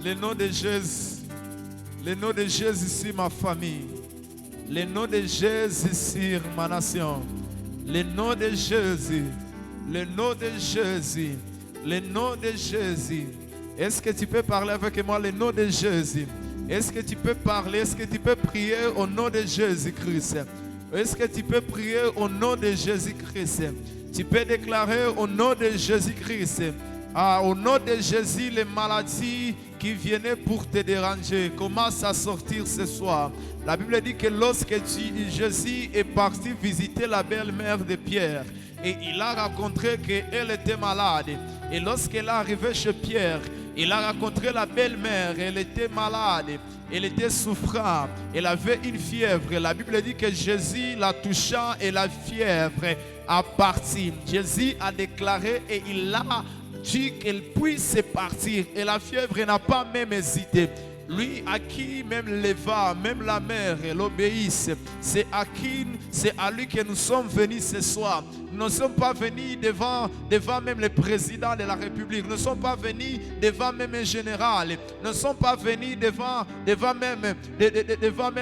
Le nom de Jésus. Le nom de Jésus sur ma famille. Le nom de Jésus sur ma nation. Le nom de Jésus. Le nom de Jésus. Le nom de Jésus. Est-ce que tu peux parler avec moi le nom de Jésus? Est-ce que tu peux parler? Est-ce que tu peux prier au nom de Jésus-Christ? Est-ce que tu peux prier au nom de Jésus-Christ? Tu peux déclarer au nom de Jésus-Christ. Au nom de Jésus, les maladies qui venaient pour te déranger commencent à sortir ce soir. La Bible dit que lorsque Jésus est parti visiter la belle-mère de Pierre, et il a rencontré qu'elle était malade. Et lorsqu'elle est arrivée chez Pierre, il a rencontré la belle-mère, elle était malade, elle était souffrante, elle avait une fièvre. La Bible dit que Jésus la toucha et la fièvre a parti. Jésus a déclaré et il a dit qu'elle puisse partir. Et la fièvre n'a pas même hésité. Lui à qui même les va, même la mère, elle obéisse. C'est à lui que nous sommes venus ce soir. Nous ne sommes pas venus devant même le président de la République. Nous ne sommes pas venus devant même un général. Nous ne sommes pas venus devant même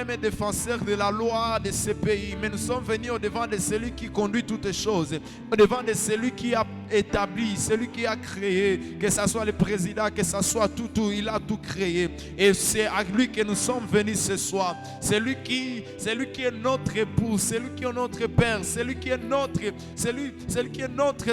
un défenseur de la loi de ce pays. Mais nous sommes venus au devant de celui qui conduit toutes les choses. Au devant de celui qui a établi, celui qui a créé, que ce soit le président, que ce soit tout, il a tout créé. Et c'est à lui que nous sommes venus ce soir. C'est lui qui est notre époux, c'est lui qui est notre père, c'est lui qui est notre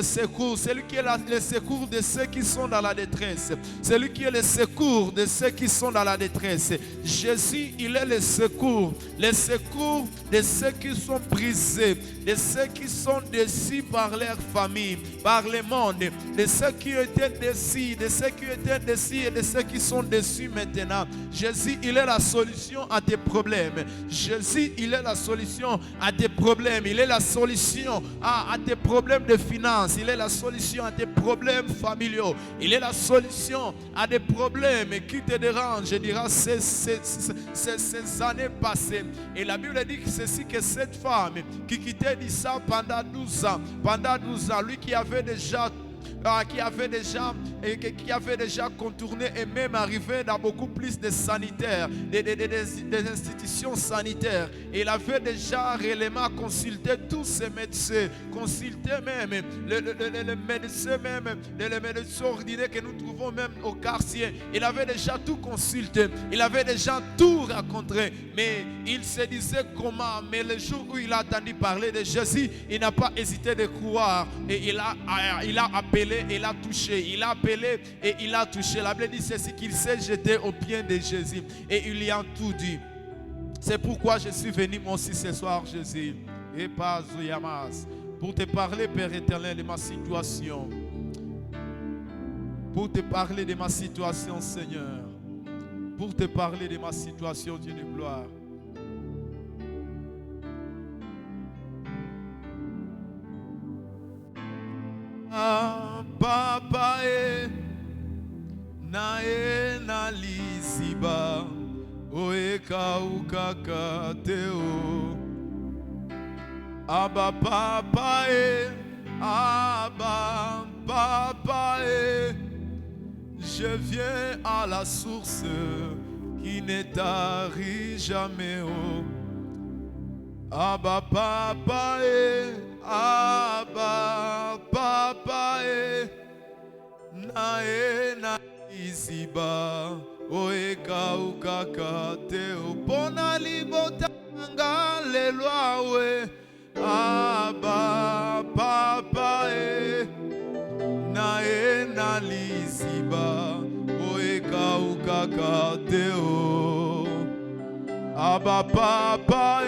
secours, c'est lui qui est le secours de ceux qui sont dans la détresse. C'est lui qui est le secours de ceux qui sont dans la détresse. Jésus, il est le secours de ceux qui sont brisés, de ceux qui sont déçus par leur famille, par le monde, de ceux qui étaient déçus, de ceux qui étaient déçus et de ceux qui sont déçus maintenant. Jésus, il est la solution à tes problèmes. Jésus, il est la solution à tes problèmes. Il est la solution à tes problèmes de finances. Il est la solution à tes problèmes familiaux. Il est la solution à des problèmes qui te dérangent, je dirais, ces années passées. Et la Bible dit que ceci, que cette femme qui quittait Issa pendant 12 ans, lui qui avait déjà contourné et même arrivé dans beaucoup plus de sanitaires, des institutions sanitaires. Et il avait déjà réellement consulté tous ces médecins, consulté même le médecin ordinaire que nous trouvons même au quartier. Il avait déjà tout consulté, il avait déjà tout rencontré, mais il se disait comment. Mais le jour où il a entendu parler de Jésus, il n'a pas hésité de croire et il a appelé. Il a touché, il a appelé et il a touché. La Bible dit ceci, qu'il s'est jeté aux pieds de Jésus et il y a tout dit. C'est pourquoi je suis venu moi aussi ce soir, Jésus, et pas Zouyamas, pour te parler, Père éternel, de ma situation. Pour te parler de ma situation, Seigneur. Pour te parler de ma situation, Dieu de gloire. Papa na lisiba oeka ukakateo Abba papa je viens à la source qui ne tarit jamais. Abba papa na iziba oeka ukakateo pona libota ngalelwawe. Abba papa na liziba oeka ukakateo. Abba papa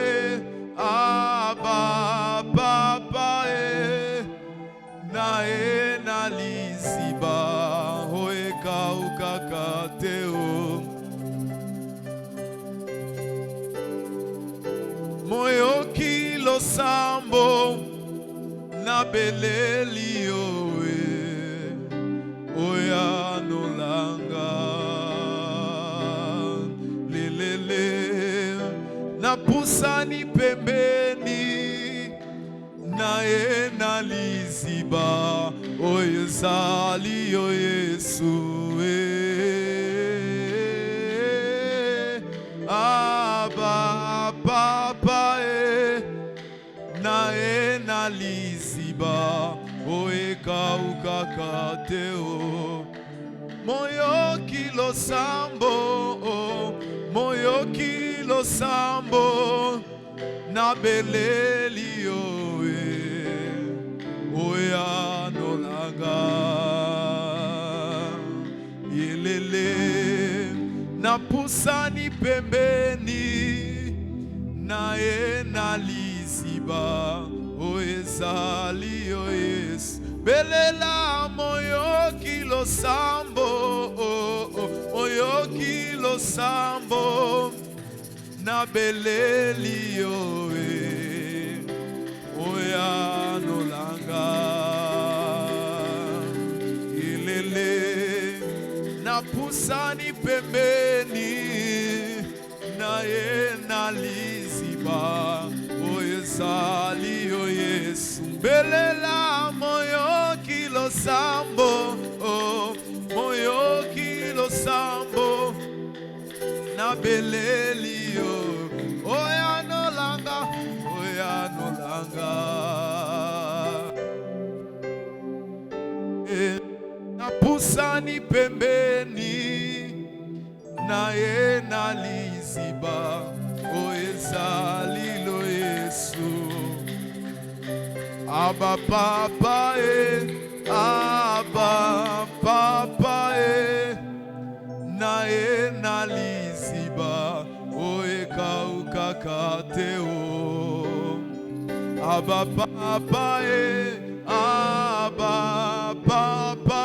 na liziba oeka ukakateo. Moyo kilo sambo na beleli oya nolanga lelele na pusani pembeni na liziba oyo zali o Yesu kakateo. Moyo kilo sambo, moyo kilo sambo, na beleli oe, oya nolanga, yelele, na pusani pembeni, na enaliziba, oezali o Yesu. Belela moyo kilo sambo, moyo kilo sambo, na beleli oe, oya nolanga, ilele, na pusani pembeni, na enaliziba, oezali o Yesu. Belela moyo kilo sambo, moyo kilo sambo, na beleli oya nolanga, oya nolanga. Na pusani pembeni, na enaliziba, oezali lo Yesu. Abba papa Abba papa na enaliziba, oeka ukakateo. Abba papa Abba papa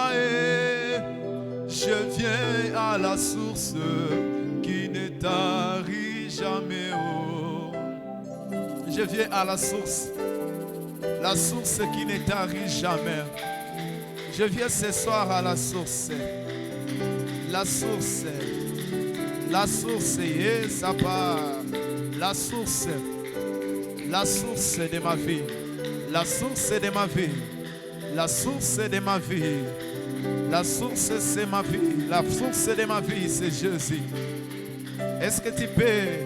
je viens à la source qui ne tarit jamais. Je viens à la source qui ne tarit jamais. Je viens ce soir à la source. La source, ça part. La source de ma vie. La source de ma vie. La source de ma vie. La source, c'est ma vie. La source de ma vie, c'est Jésus. Est-ce que tu peux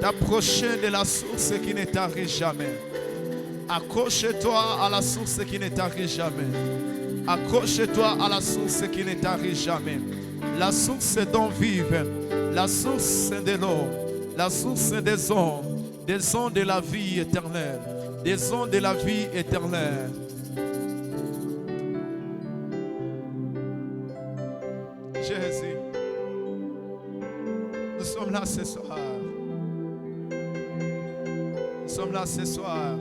t'approcher de la source qui ne tarit jamais? Accroche-toi à la source qui ne tarit jamais. Accroche-toi à la source qui ne tarit jamais. La source dont vive, la source de l'eau, la source des eaux de la vie éternelle, des eaux de la vie éternelle. Jésus, nous sommes là ce soir. Nous sommes là ce soir.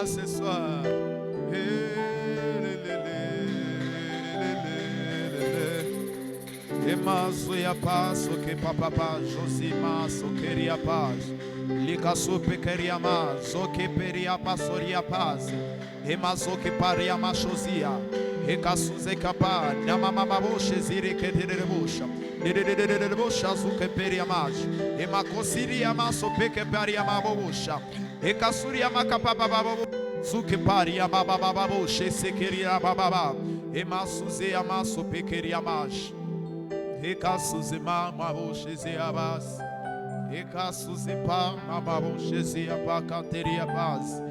Ce soir, et mazoya paso que papa Josima so queria paz, licaso pequeria mazo que peria pasoria paz, e mazo que paria machozia, e casuze capa, namama baboche zire que terebucha, derebucha zo que peria maj, e macosiria maso peque paria mabocha. E kasuria makapaba babo suke paria baba babo shese keria baba e masuze amaso pekeria mash e kasuze mama bo shese abas e kasuze pa mama bo shese apakanteria bas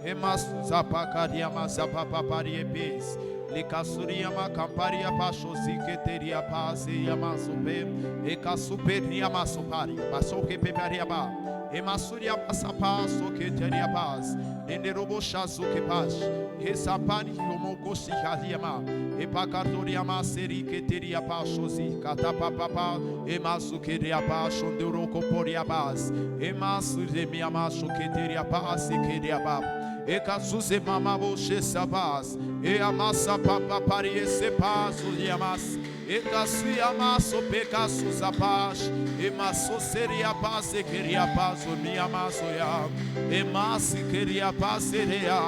e masuza pakaria masapa paparia pes le kasuria makamparia pashozi keteria paz e amasope e kasuperia masoparia basoke peparia ba e masuria pasapaso que teria paz e nerobo chazo que paz e sapani homoko sikariama e pacardoria maseri que teria pachosi catapapapa e masu que teria pacho nduroko poria paz e masu de minha macho que teria paz e queria ba e casuze mama boche sapaz e amassa papa parie se paso de amas e caçui amasso pecaço zapaz e maço seria paz e queria paz o minha maçoia e massi queria paz seria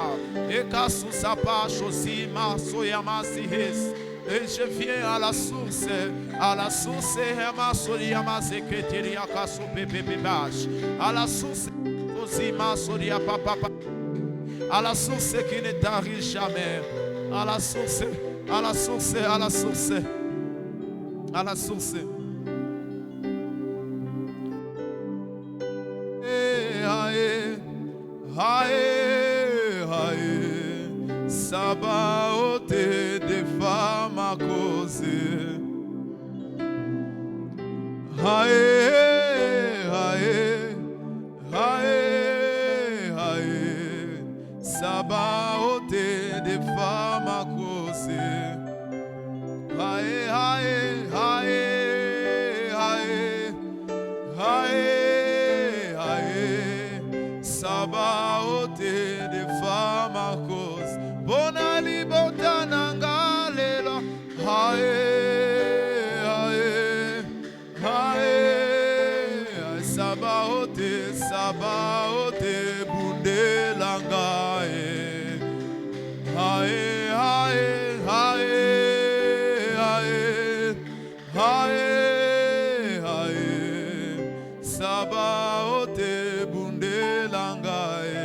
e caço zapacho si maçoia massi res et je viens à la source et maçoia massi que teria caço pepe bash à la source aussi maçoia papa à la source qui ne tarit jamais à la source à la source à la source à la source Sabaoth défend ma cause. Hae, hae, hae, hae. Sabaoth défend ma cause. Hae, hae, hae, hae, hae, hae. Sabaoth défend ma cause. Bona libota nanga lelo. Hae, hae, hae. Sabaoth, Sabaoth bunde langa e. Hae, hae, hae, hae, hae, hae. Sabaoth bunde langa e.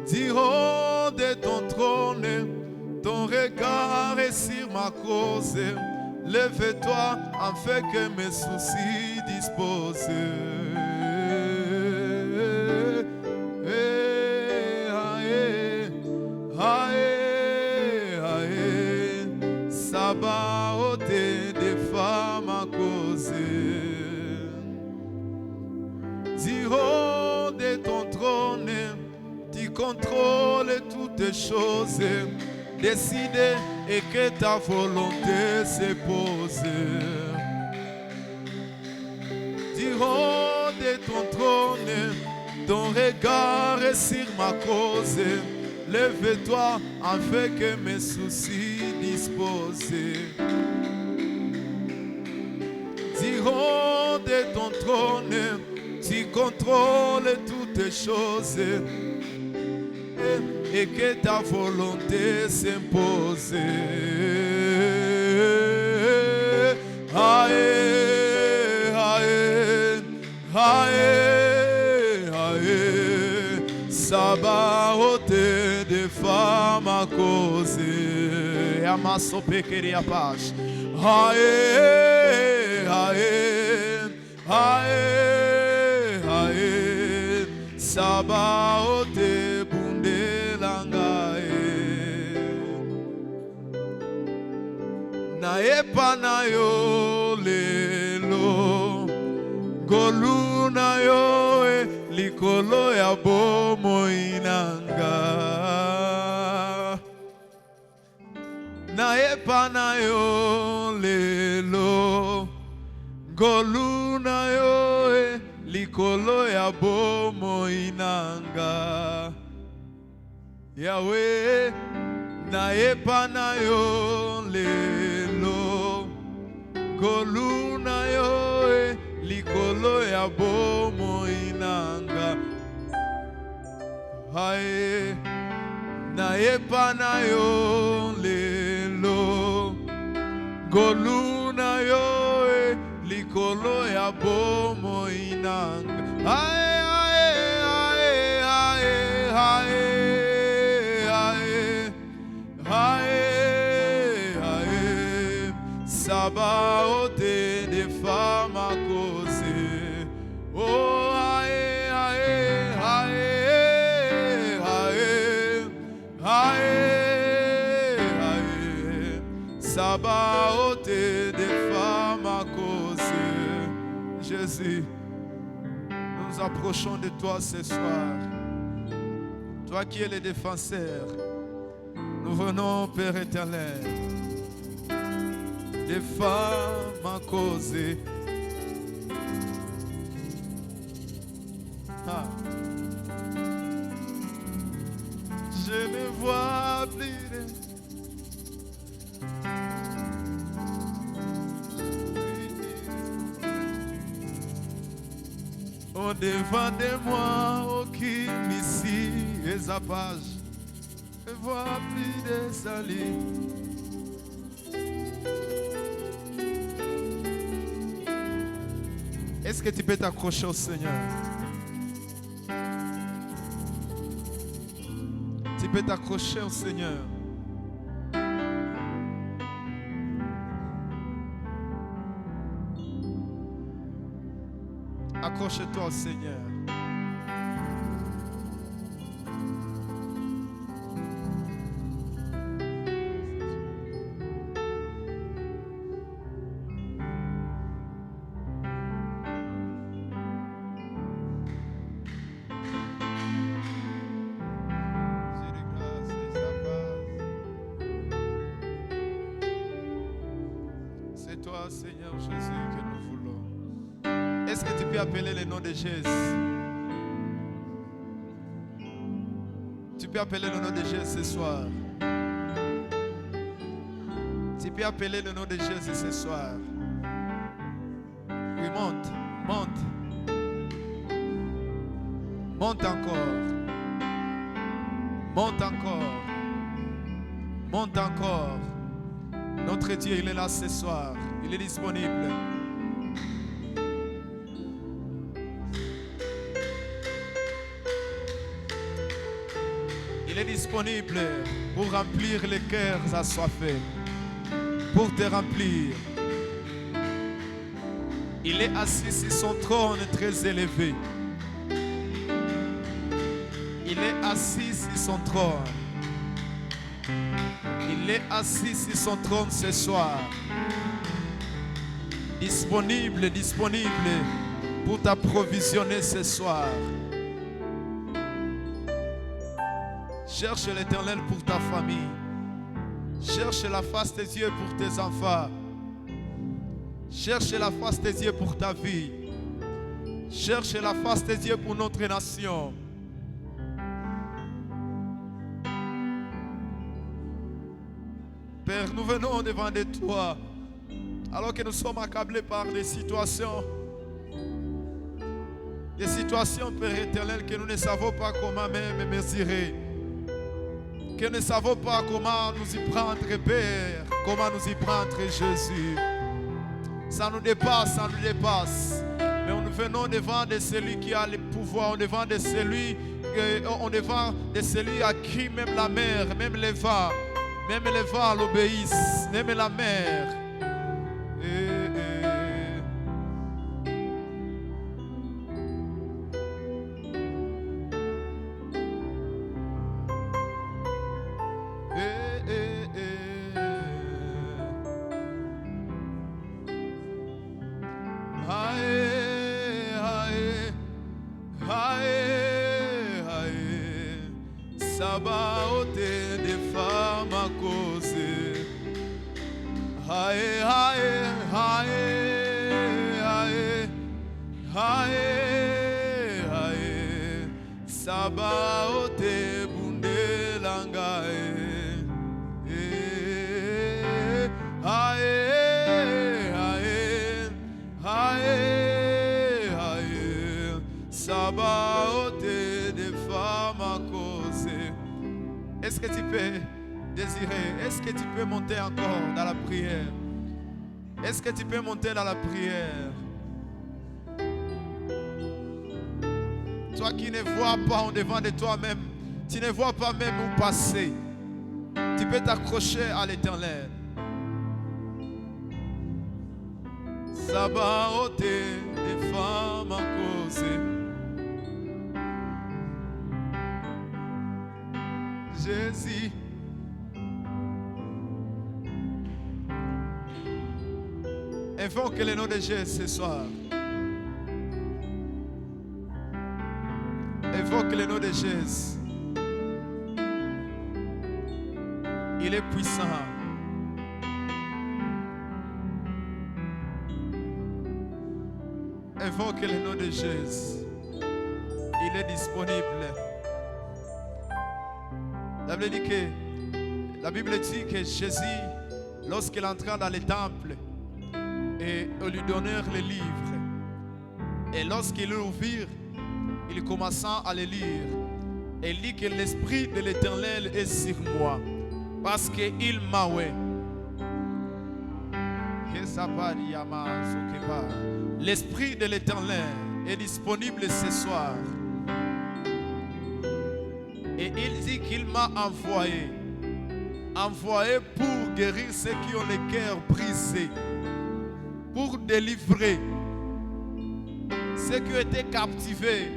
Du haut de ton trône, ton regard est sur ma cause. Lève-toi afin que mes soucis disposent. Sabaoth défend ma cause. Du haut de ton trône, tu contrôles toutes choses. Décide et que ta volonté se pose. Du haut de ton trône, ton regard est sur ma cause. Lève-toi afin que mes soucis disposent. Du haut de ton trône, tu contrôles toutes choses. Et que ta volonté s'impose. Hae, hae, hae, hae. Sabaoth défend ma cause. Amasso pequeria paz. Hae, hae, hae, hae. Sabaoth naepa na yo lelo golu na yo likolo ya bomoi nanga naepa na yo lelo golu na yo likolo ya bomoi nanga Yahweh naepa na yo lelo golu na yo likolo ya bomoi nanga hae naepa na yo lelo golu na yo likolo ya bomoi nanga hae hae hae hae Sabaoth défend ma cause. Oh, hae, hae, hae, hae, hae, hae. Sabaoth défend ma cause. Jésus, nous nous approchons de toi ce soir. Toi qui es le défenseur, nous venons, Père éternel. Défends ma cause. Ah. Je ne vois plus. Au devant de moi, aucune ici et zappage. Je ne vois plus de salut. Est-ce que tu peux t'accrocher au Seigneur? Tu peux t'accrocher au Seigneur. Accroche-toi au Seigneur. toi, Seigneur Jésus, que nous voulons. Est-ce que tu peux appeler le nom de Jésus? Tu peux appeler le nom de Jésus ce soir. Tu peux appeler le nom de Jésus ce soir. Oui, monte, monte. Monte encore. Monte encore. Monte encore. Notre Dieu, il est là ce soir. Il est disponible. Il est disponible pour remplir les cœurs assoiffés. Pour te remplir. Il est assis sur son trône très élevé. Il est assis sur son trône. Il est assis sur son trône ce soir. Disponible, disponible pour t'approvisionner ce soir. Cherche l'Éternel pour ta famille. Cherche la face de Dieu pour tes enfants. Cherche la face de Dieu pour ta vie. Cherche la face de Dieu pour notre nation. Père, nous venons devant de toi, alors que nous sommes accablés par des situations, Père éternel, que nous ne savons pas comment même mesurer, que nous ne savons pas comment nous y prendre, Père, comment nous y prendre, Jésus. Ça nous dépasse, ça nous dépasse. Mais nous venons devant de celui qui a le pouvoir, devant de celui à qui même la mer, même les vents l'obéissent, même la mer. Est-ce que tu peux désirer? Est-ce que tu peux monter encore dans la prière? Est-ce que tu peux monter dans la prière? Toi qui ne vois pas en devant de toi-même, tu ne vois pas même où passer. Tu peux t'accrocher à l'Éternel. Sabaoth des femmes à cause. Jésus. Invoque le nom de Jésus ce soir. Invoque le nom de Jésus. Il est puissant. Invoque le nom de Jésus. Il est disponible. La Bible dit que Jésus, lorsqu'il entra dans le temple, et on lui donnèrent les livres, et lorsqu'il l'ouvrit, il commença à les lire. Et il dit que l'Esprit de l'Éternel est sur moi, parce qu'il m'a oué. L'Esprit de l'Éternel est disponible ce soir. Et il dit qu'il m'a envoyé pour guérir ceux qui ont les cœurs brisés, pour délivrer ceux qui ont été captivés,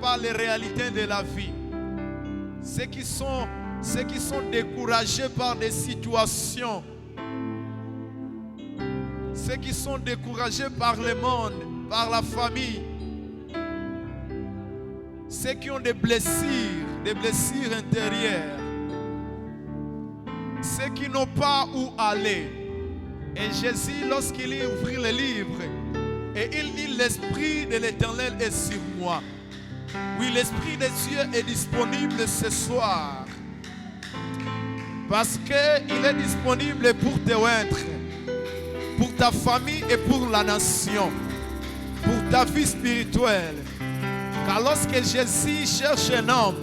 par les réalités de la vie, ceux qui sont découragés par des situations, ceux qui sont découragés par le monde, par la famille, ceux qui ont des blessures intérieures, ceux qui n'ont pas où aller, Et Jésus, lorsqu'il ouvrit le livre, et il dit, l'Esprit de l'Éternel est sur moi. Oui, l'Esprit de Dieu est disponible ce soir. Parce qu'il est disponible pour te oindre, pour ta famille et pour la nation, pour ta vie spirituelle. Car lorsque Jésus cherche un homme,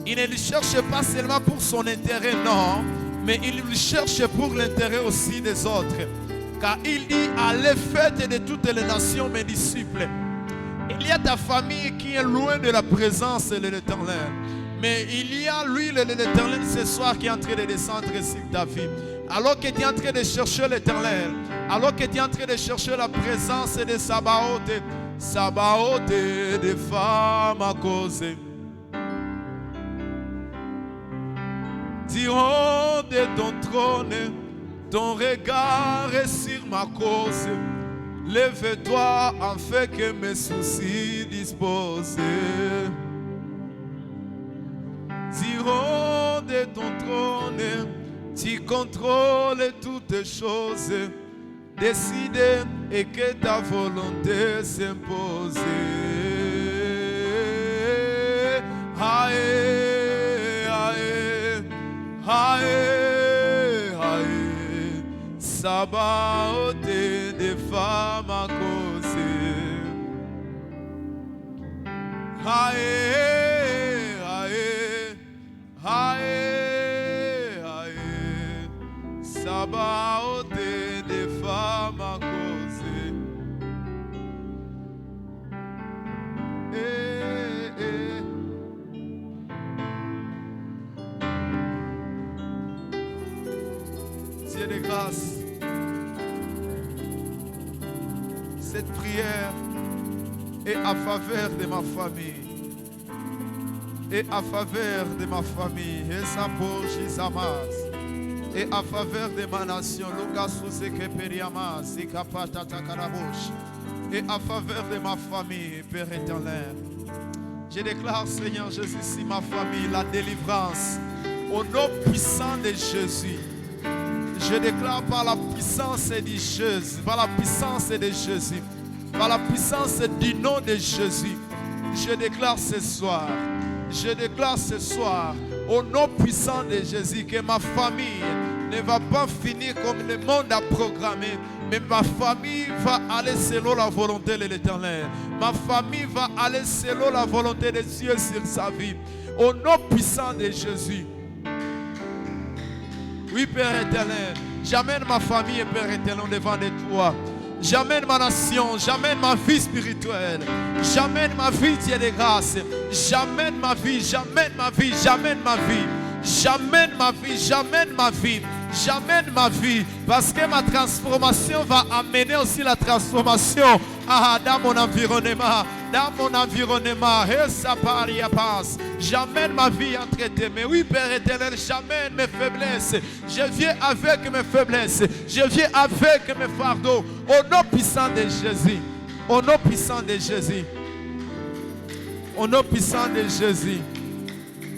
il ne le cherche pas seulement pour son intérêt, non, mais il le cherche pour l'intérêt aussi des autres. Car il dit, allez faites de toutes les nations mes disciples. Il y a ta famille qui est loin de la présence de l'Éternel. Mais il y a lui, l'Éternel, ce soir qui est en train de descendre sur ta vie. Alors que tu es en train de chercher l'Éternel, alors que tu es en train de chercher la présence de Sabaoth, Sabaoth des femmes à cause. Diront de ton trône, ton regard est sur ma cause. Lève-toi afin que mes soucis disposent. Diront de ton trône, tu contrôles toutes choses. Décide et que ta volonté s'impose. Aïe, aïe, aïe, aïe. Sabaoth des femmes à cause. Aïe, aïe, aïe, aïe. Sabaoth des femmes à cause. Dieu de grâce, cette prière est à faveur de ma famille, et à faveur de ma famille, et sa poche, et sa masse, et à faveur de ma nation, et à faveur de ma famille, Père éternel. Je déclare, Seigneur Jésus, si ma famille, la délivrance, au nom puissant de Jésus. Je déclare par la puissance de Jésus, par la puissance de Jésus, par la puissance du nom de Jésus, je déclare ce soir, au nom puissant de Jésus, que ma famille ne va pas finir comme le monde a programmé, mais ma famille va aller selon la volonté de l'Éternel. Ma famille va aller selon la volonté de Dieu sur sa vie, au nom puissant de Jésus. Oui, Père éternel, j'amène ma famille, Père éternel, devant de toi. J'amène ma nation, j'amène ma vie spirituelle, j'amène ma vie, Dieu de grâce. J'amène ma vie, j'amène ma vie, j'amène ma vie, j'amène ma vie, j'amène ma vie, j'amène ma vie, parce que ma transformation va amener aussi la transformation dans mon environnement. Dans mon environnement, et ça parie à passe. J'amène ma vie entre tes mains. Oui, Père éternel, j'amène mes faiblesses. Je viens avec mes faiblesses. Je viens avec mes fardeaux. Au nom puissant de Jésus. Au nom puissant de Jésus. Au nom puissant de Jésus.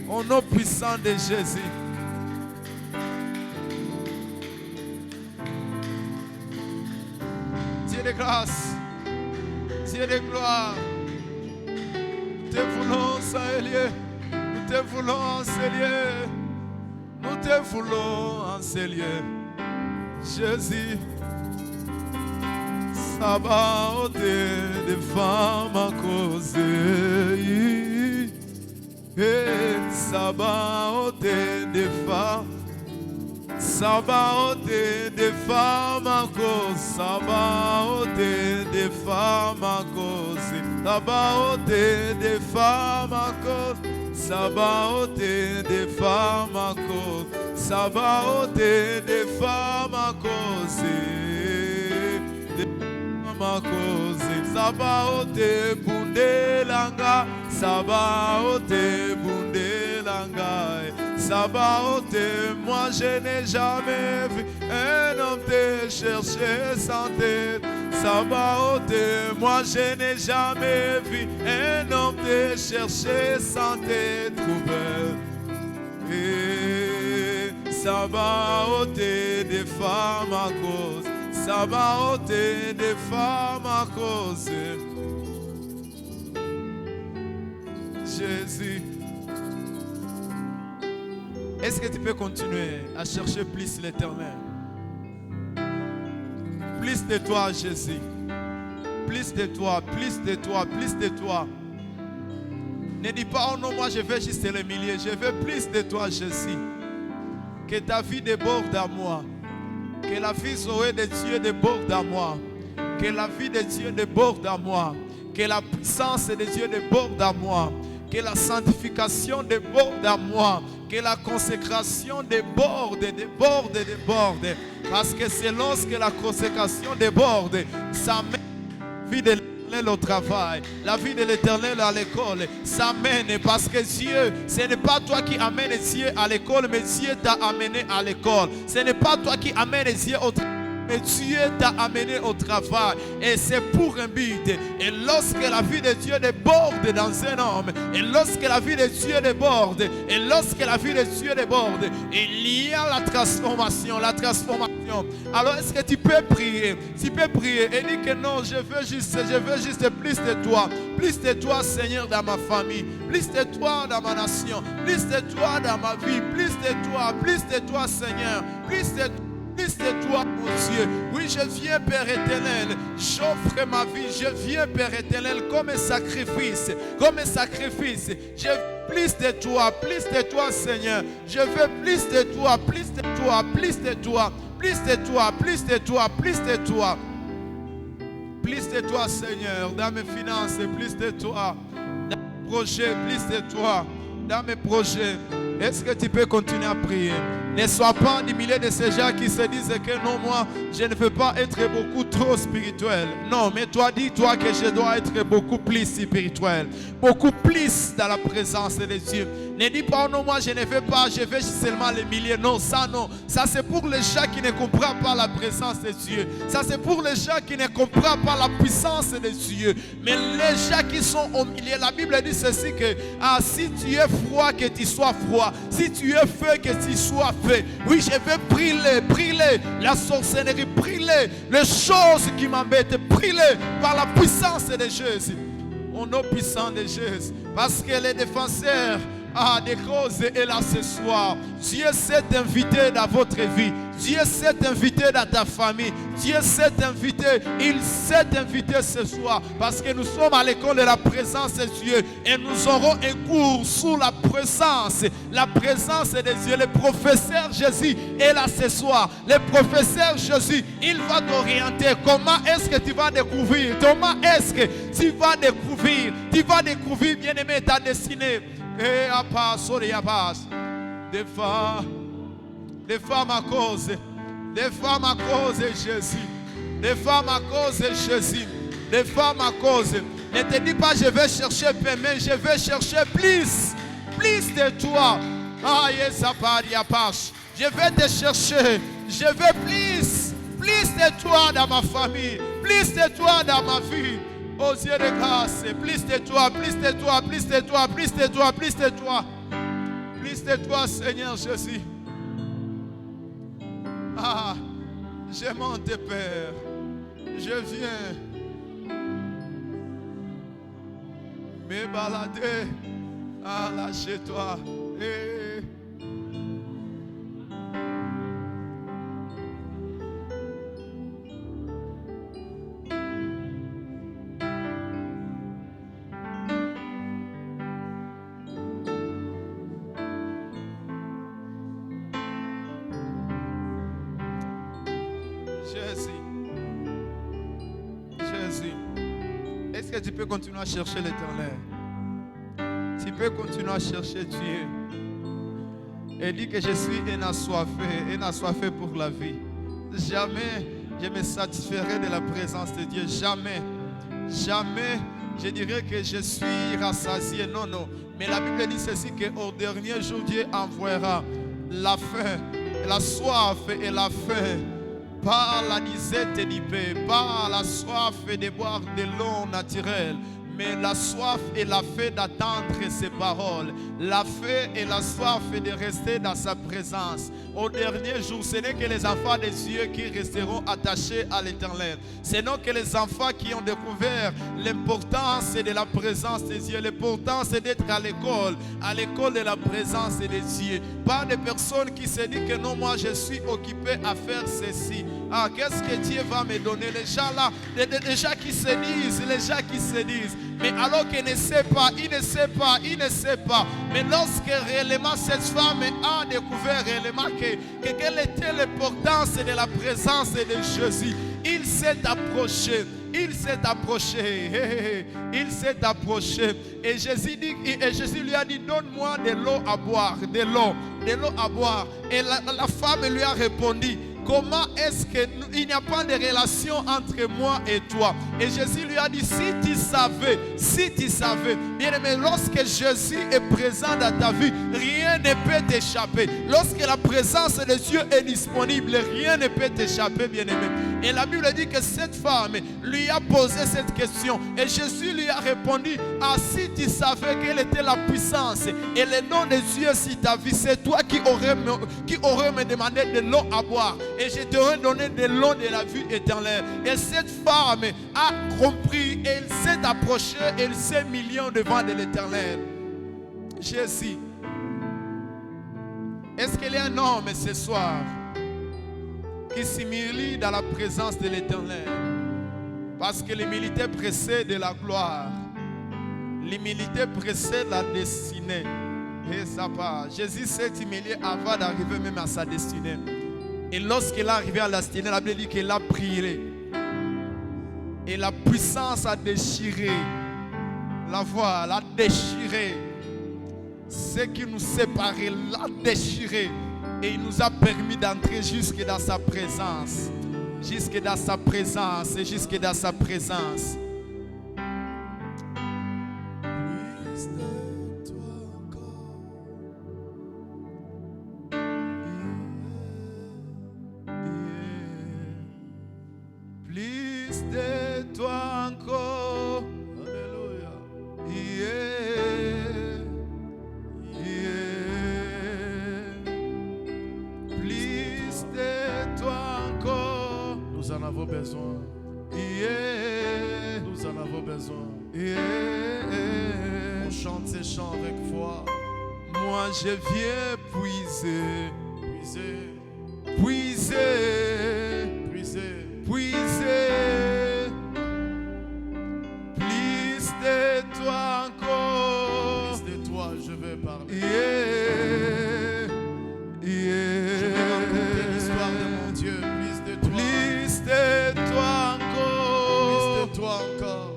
Au nom puissant de Jésus. Dieu de grâce. Dieu de gloire. Nous te voulons, Seigneur, nous te voulons, Seigneur, nous te voulons, Seigneur, Jésus, Sabaoth des femmes à cause, Sabaoth des femmes. Sabaoth des femmes à cause, Sabaoth des femmes à cause, Sabaoth des femmes à cause, Sabaoth des femmes à cause, Sabaoth des femmes à cause, des femmes à cause, Sabaoth bundelanga, Sabaoth bundelanga. Sabaoth, moi je n'ai jamais vu un homme te chercher sans tête. Sabaoth, moi je n'ai jamais vu un homme te chercher sans te trouver. Et Sabaoth des femmes à cause, Sabaoth des femmes à cause. Jésus. Est-ce que tu peux continuer à chercher plus l'Éternel? Plus de toi, Jésus. Plus de toi, plus de toi, plus de toi. Ne dis pas, oh non, moi je vais juste l'humilier. Je veux plus de toi, Jésus. Que ta vie déborde à moi. Que la vie Zoé de Dieu déborde à moi. Que la vie de Dieu déborde à moi. Que la puissance de Dieu déborde à moi. Que la sanctification déborde à moi. Que la consécration déborde, déborde, déborde. Parce que c'est lorsque la consécration déborde, ça mène la vie de l'Éternel au travail, la vie de l'Éternel à l'école. Ça mène parce que Dieu, ce n'est pas toi qui amènes Dieu à l'école, mais Dieu t'a amené à l'école. Ce n'est pas toi qui amènes Dieu au travail, mais Dieu t'a amené au travail. Et c'est pour un but. Et lorsque la vie de Dieu déborde dans un homme, et lorsque la vie de Dieu déborde, et lorsque la vie de Dieu déborde, il y a la transformation, la transformation. Alors est-ce que tu peux prier? Tu peux prier et dire que non, je veux juste plus de toi Seigneur dans ma famille, plus de toi dans ma nation, plus de toi dans ma vie, plus de toi Seigneur, plus de toi mon Dieu. Oui, je viens Père éternel, j'offre ma vie, je viens Père éternel comme un sacrifice, je veux plus de toi Seigneur, je veux plus de toi, plus de toi, plus de toi, plus de toi, plus de toi, plus de toi, plus de toi Seigneur, dans mes finances, plus de toi, dans mes projets, plus de toi, dans mes projets. Est-ce que tu peux continuer à prier? Ne sois pas du milieu de ces gens qui se disent que non, moi, je ne veux pas être beaucoup trop spirituel. Non, mais toi, dis-toi que je dois être beaucoup plus spirituel. Beaucoup plus dans la présence de Dieu. Ne dis pas, non, moi, je ne veux pas, je veux seulement les milliers. Non. Ça, c'est pour les gens qui ne comprennent pas la présence de Dieu. Ça, c'est pour les gens qui ne comprennent pas la puissance de Dieu. Mais les gens qui sont au milieu, la Bible dit ceci que si tu es froid, que tu sois froid. Si tu es feu, que tu sois feu. Oui, je veux brûler la sorcellerie, brûler les choses qui m'embêtent, brûler par la puissance de Jésus. Au nom puissant de Jésus. Parce que les défenseurs des causes est là ce soir. Dieu s'est invité dans votre vie. Dieu s'est invité dans ta famille. Dieu s'est invité. Il s'est invité ce soir. Parce que nous sommes à l'école de la présence de Dieu. Et nous aurons un cours sous la présence. La présence de Dieu. Le professeur Jésus est là ce soir. Le professeur Jésus, il va t'orienter. Comment est-ce que tu vas découvrir? Comment est-ce que tu vas découvrir? Tu vas découvrir, bien-aimé, ta destinée. Et à pas, sorry, à pas. Des femmes à cause de Jésus. Des femmes à cause de Jésus. Des femmes à cause. Ne te dis pas, je vais chercher peu, mais je vais chercher plus de toi. Ah, yes, ça part, y a pas. Je vais te chercher. Je veux plus de toi dans ma famille, plus de toi dans ma vie. Oh Dieu de grâce, plus de toi, plus de toi, plus de toi, plus de toi, plus de toi. Plus de toi, Seigneur Jésus. Ah, je monte, Père. Je viens me balader. Ah, là chez toi. Jésus, est-ce que tu peux continuer à chercher l'Éternel? Tu peux continuer à chercher Dieu. Et dis que je suis un assoiffé pour la vie. Jamais je me satisferai de la présence de Dieu. Jamais je dirais que je suis rassasié. Non. Mais la Bible dit ceci, qu'au dernier jour, Dieu envoiera la faim, la soif et la faim. Par la disette du paix, par la soif de boire de l'eau naturelle. mais la soif et la faim d'attendre ses paroles. La faim et la soif de rester dans sa présence. Au dernier jour, ce n'est que les enfants des cieux qui resteront attachés à l'Éternel. Ce n'est que les enfants qui ont découvert l'importance de la présence des dieux. L'importance d'être à l'école de la présence des dieux. Pas de personnes qui se disent que non, moi je suis occupé à faire ceci. Ah, qu'est-ce que Dieu va me donner? Les gens là, les gens qui se disent, mais alors qu'il ne sait pas, il ne sait pas. Mais lorsque réellement cette femme a découvert réellement quelle était l'importance de la présence de Jésus, il s'est approché. Et Jésus lui a dit, donne-moi de l'eau à boire, de l'eau à boire. Et la femme lui a répondu, comment est-ce qu'il n'y a pas de relation entre moi et toi? Et Jésus lui a dit, si tu savais, bien aimé, lorsque Jésus est présent dans ta vie, rien ne peut t'échapper. Lorsque la présence de Dieu est disponible, rien ne peut t'échapper, bien aimé. Et la Bible dit que cette femme lui a posé cette question. Et Jésus lui a répondu, ah, si tu savais quelle était la puissance et le nom de Dieu sur ta vie, c'est toi qui aurais me demandé de l'eau à boire. Et je t'aurais donné de l'eau de la vie éternelle. Et cette femme a compris et elle s'est approchée et elle s'est mis devant de l'Éternel. Jésus. Est-ce qu'il y a un homme ce soir qui s'humilie dans la présence de l'Éternel? Parce que l'humilité précède la gloire. L'humilité précède la destinée. Et ça part. Jésus s'est humilié avant d'arriver même à sa destinée. Et lorsqu'il est arrivé à la destinée, la Bible dit qu'il a prié. Et la puissance a déchiré. La voix l'a déchiré. Ce qui nous séparait l'a déchiré. Et il nous a permis d'entrer jusque dans sa présence. Jusque dans sa présence. Et jusque dans sa présence. Plus de toi encore. Alléluia. Plus de toi encore. Nous en avons besoin. Nous en avons besoin. On chante ces chants avec foi. Moi je viens puiser. Plus de toi encore. Plus de toi je veux parler. Je veux raconter l'histoire de mon Dieu. Plus de toi. Plus de toi encore. Plus de toi encore.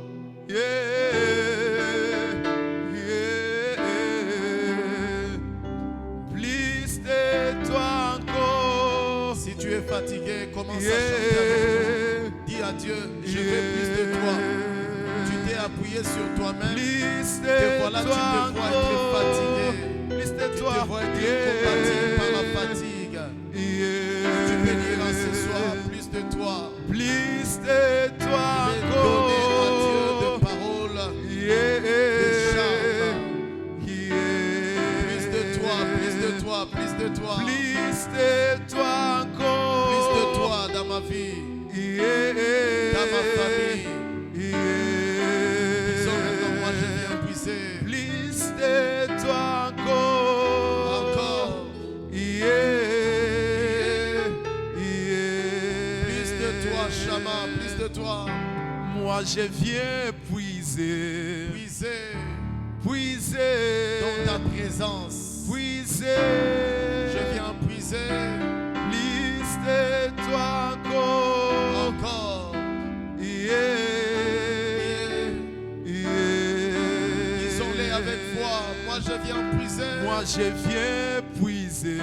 Plus de toi encore. Si tu es fatigué, commence à chanter avec moi. Dis à Dieu, je veux plus de toi. Tu t'es appuyé sur toi-même. Et voilà, tu te vois être fatigué. Tu te vois être combattu par la fatigue. Tu peux dire à ce soir, plus de toi. Plus de toi encore. Donner à Dieu de paroles, de charme. Plus de toi, plus de toi, plus de toi. Plus de toi encore. Plus de toi dans ma vie. Dans ma famille. Disons maintenant, moi je viens puiser. Plus de toi encore. Encore. Plus de toi, Shama, plus de toi. Moi je viens puiser. Puiser. Dans ta présence. Puiser. Je viens puiser. Plus de toi encore. Encore. Disons-les avec foi. Moi je viens puiser. Moi je viens puiser.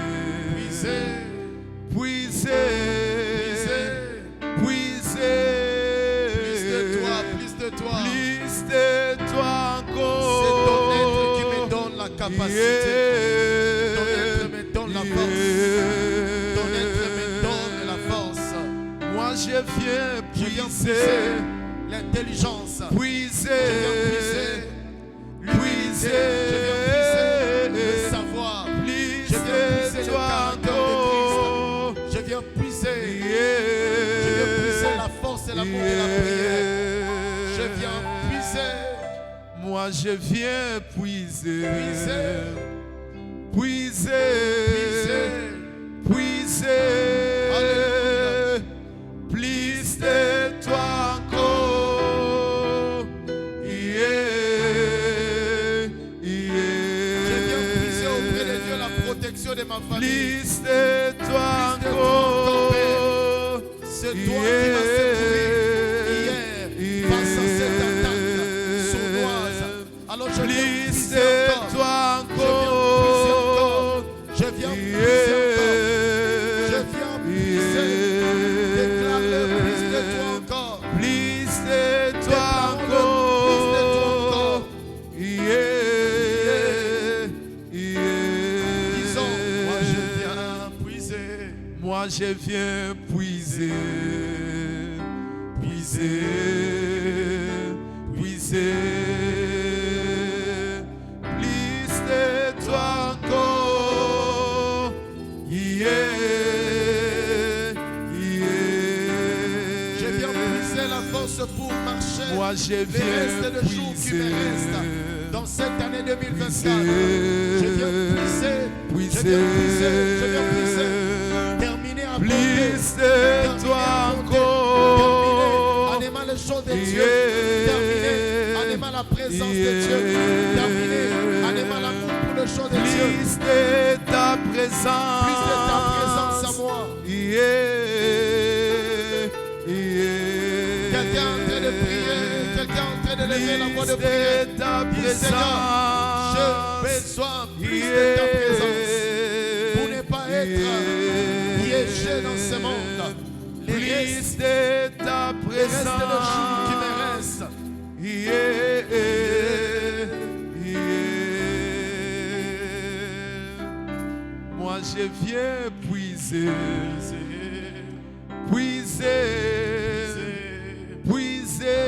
Puiser. Plus de toi, plus de toi. Plus de toi encore. C'est ton être qui me donne la capacité. Ton être me donne la force. Ton être me donne la force. Moi je viens puiser. L'intelligence. Puiser. Je viens puiser Moi je viens puiser, puiser, puiser, Alléluia. plus de toi encore. Yeah, Je viens puiser yeah. auprès de Dieu la protection de ma famille. Plus de toi Plus de toi encore, encore. C'est toi qui m'as secouru hier face à cette attaque sournoise. Alors je viens Plus puiser de encore. toi Je viens puiser encore. Je viens puiser encore. Je viens puiser. Déclare-le plus de toi encore. Plus de toi Déclare-le plus de toi encore. encore. Yeah, yeah. Disons, moi je viens puiser. Moi je viens puiser, puiser, puiser. Plus de toi encore. Yeah, yeah. Je viens puiser la force pour marcher. Moi je Les viens restes de jours qui me restent dans cette année 2024. puiser, Je viens puiser. Je viens puiser. Je viens puiser. Terminer à plus porter. de toi encore. En aimant les choses de Dieu. Yeah. Terminer en aimant la présence de Dieu. Terminer en aimant l'amour pour les choses de Dieu. Plus de ta présence. Plus de ta présence à moi. Yeah, yeah. Quelqu'un en train de prier. Quelqu'un en train de lever la voix de Plus prière. de ta Dis, Seigneur, j'ai présence. besoin plus de ta présence. Pour ne pas être piégé dans ce monde. Les Plus restes de ta de présence. jours qui me restent. Yeah, yeah. Moi je viens puiser, puiser, puiser.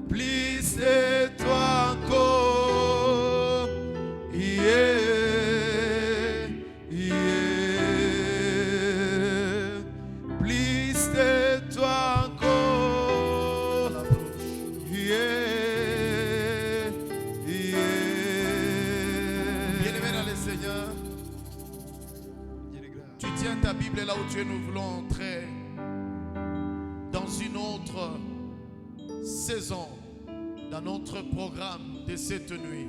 Plus de toi encore. Yeah, yeah. Plus de toi encore. Yeah, yeah. Bien-aimé dans le Seigneur, tu tiens ta Bible là où tu es. Nous voulons entrer dans une autre saison, dans notre programme de cette nuit.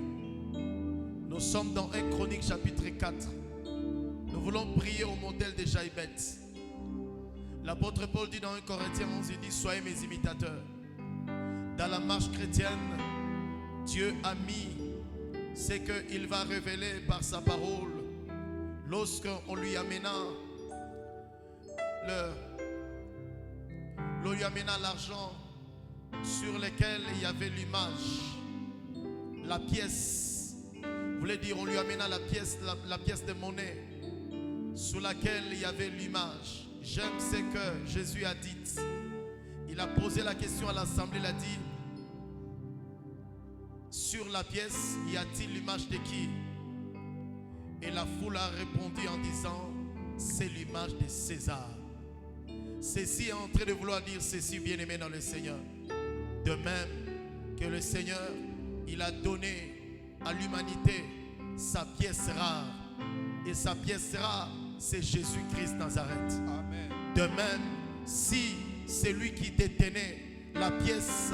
Nous sommes dans 1 Chronique chapitre 4. Nous voulons prier au modèle de Jaïbet. L'apôtre Paul dit dans 1 Corinthiens 11, il dit: soyez mes imitateurs. Dans la marche chrétienne, Dieu a mis ce qu'il va révéler par sa parole. Lorsqu'on lui amena l'argent sur lequel il y avait l'image, la pièce, voulait dire, on lui amena la pièce de monnaie sur laquelle il y avait l'image. J'aime ce que Jésus a dit. Il a posé la question à l'assemblée, il a dit: sur la pièce, y a-t-il l'image de qui? Et la foule a répondu en disant: c'est l'image de César. Ceci est en train de vouloir dire ceci, bien-aimé dans le Seigneur. De même que le Seigneur, il a donné à l'humanité sa pièce rare. Et sa pièce rare, c'est Jésus-Christ Nazareth. Amen. De même, si c'est lui qui détenait la pièce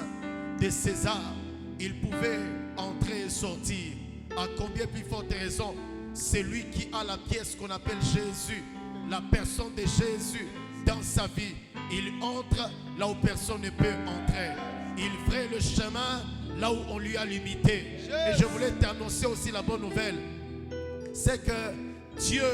de César, il pouvait entrer et sortir. À combien plus forte raison, c'est lui qui a la pièce qu'on appelle Jésus, la personne de Jésus dans sa vie. Il entre là où personne ne peut entrer. Il ferait le chemin là où on lui a limité. Et je voulais t'annoncer aussi la bonne nouvelle. C'est que Dieu,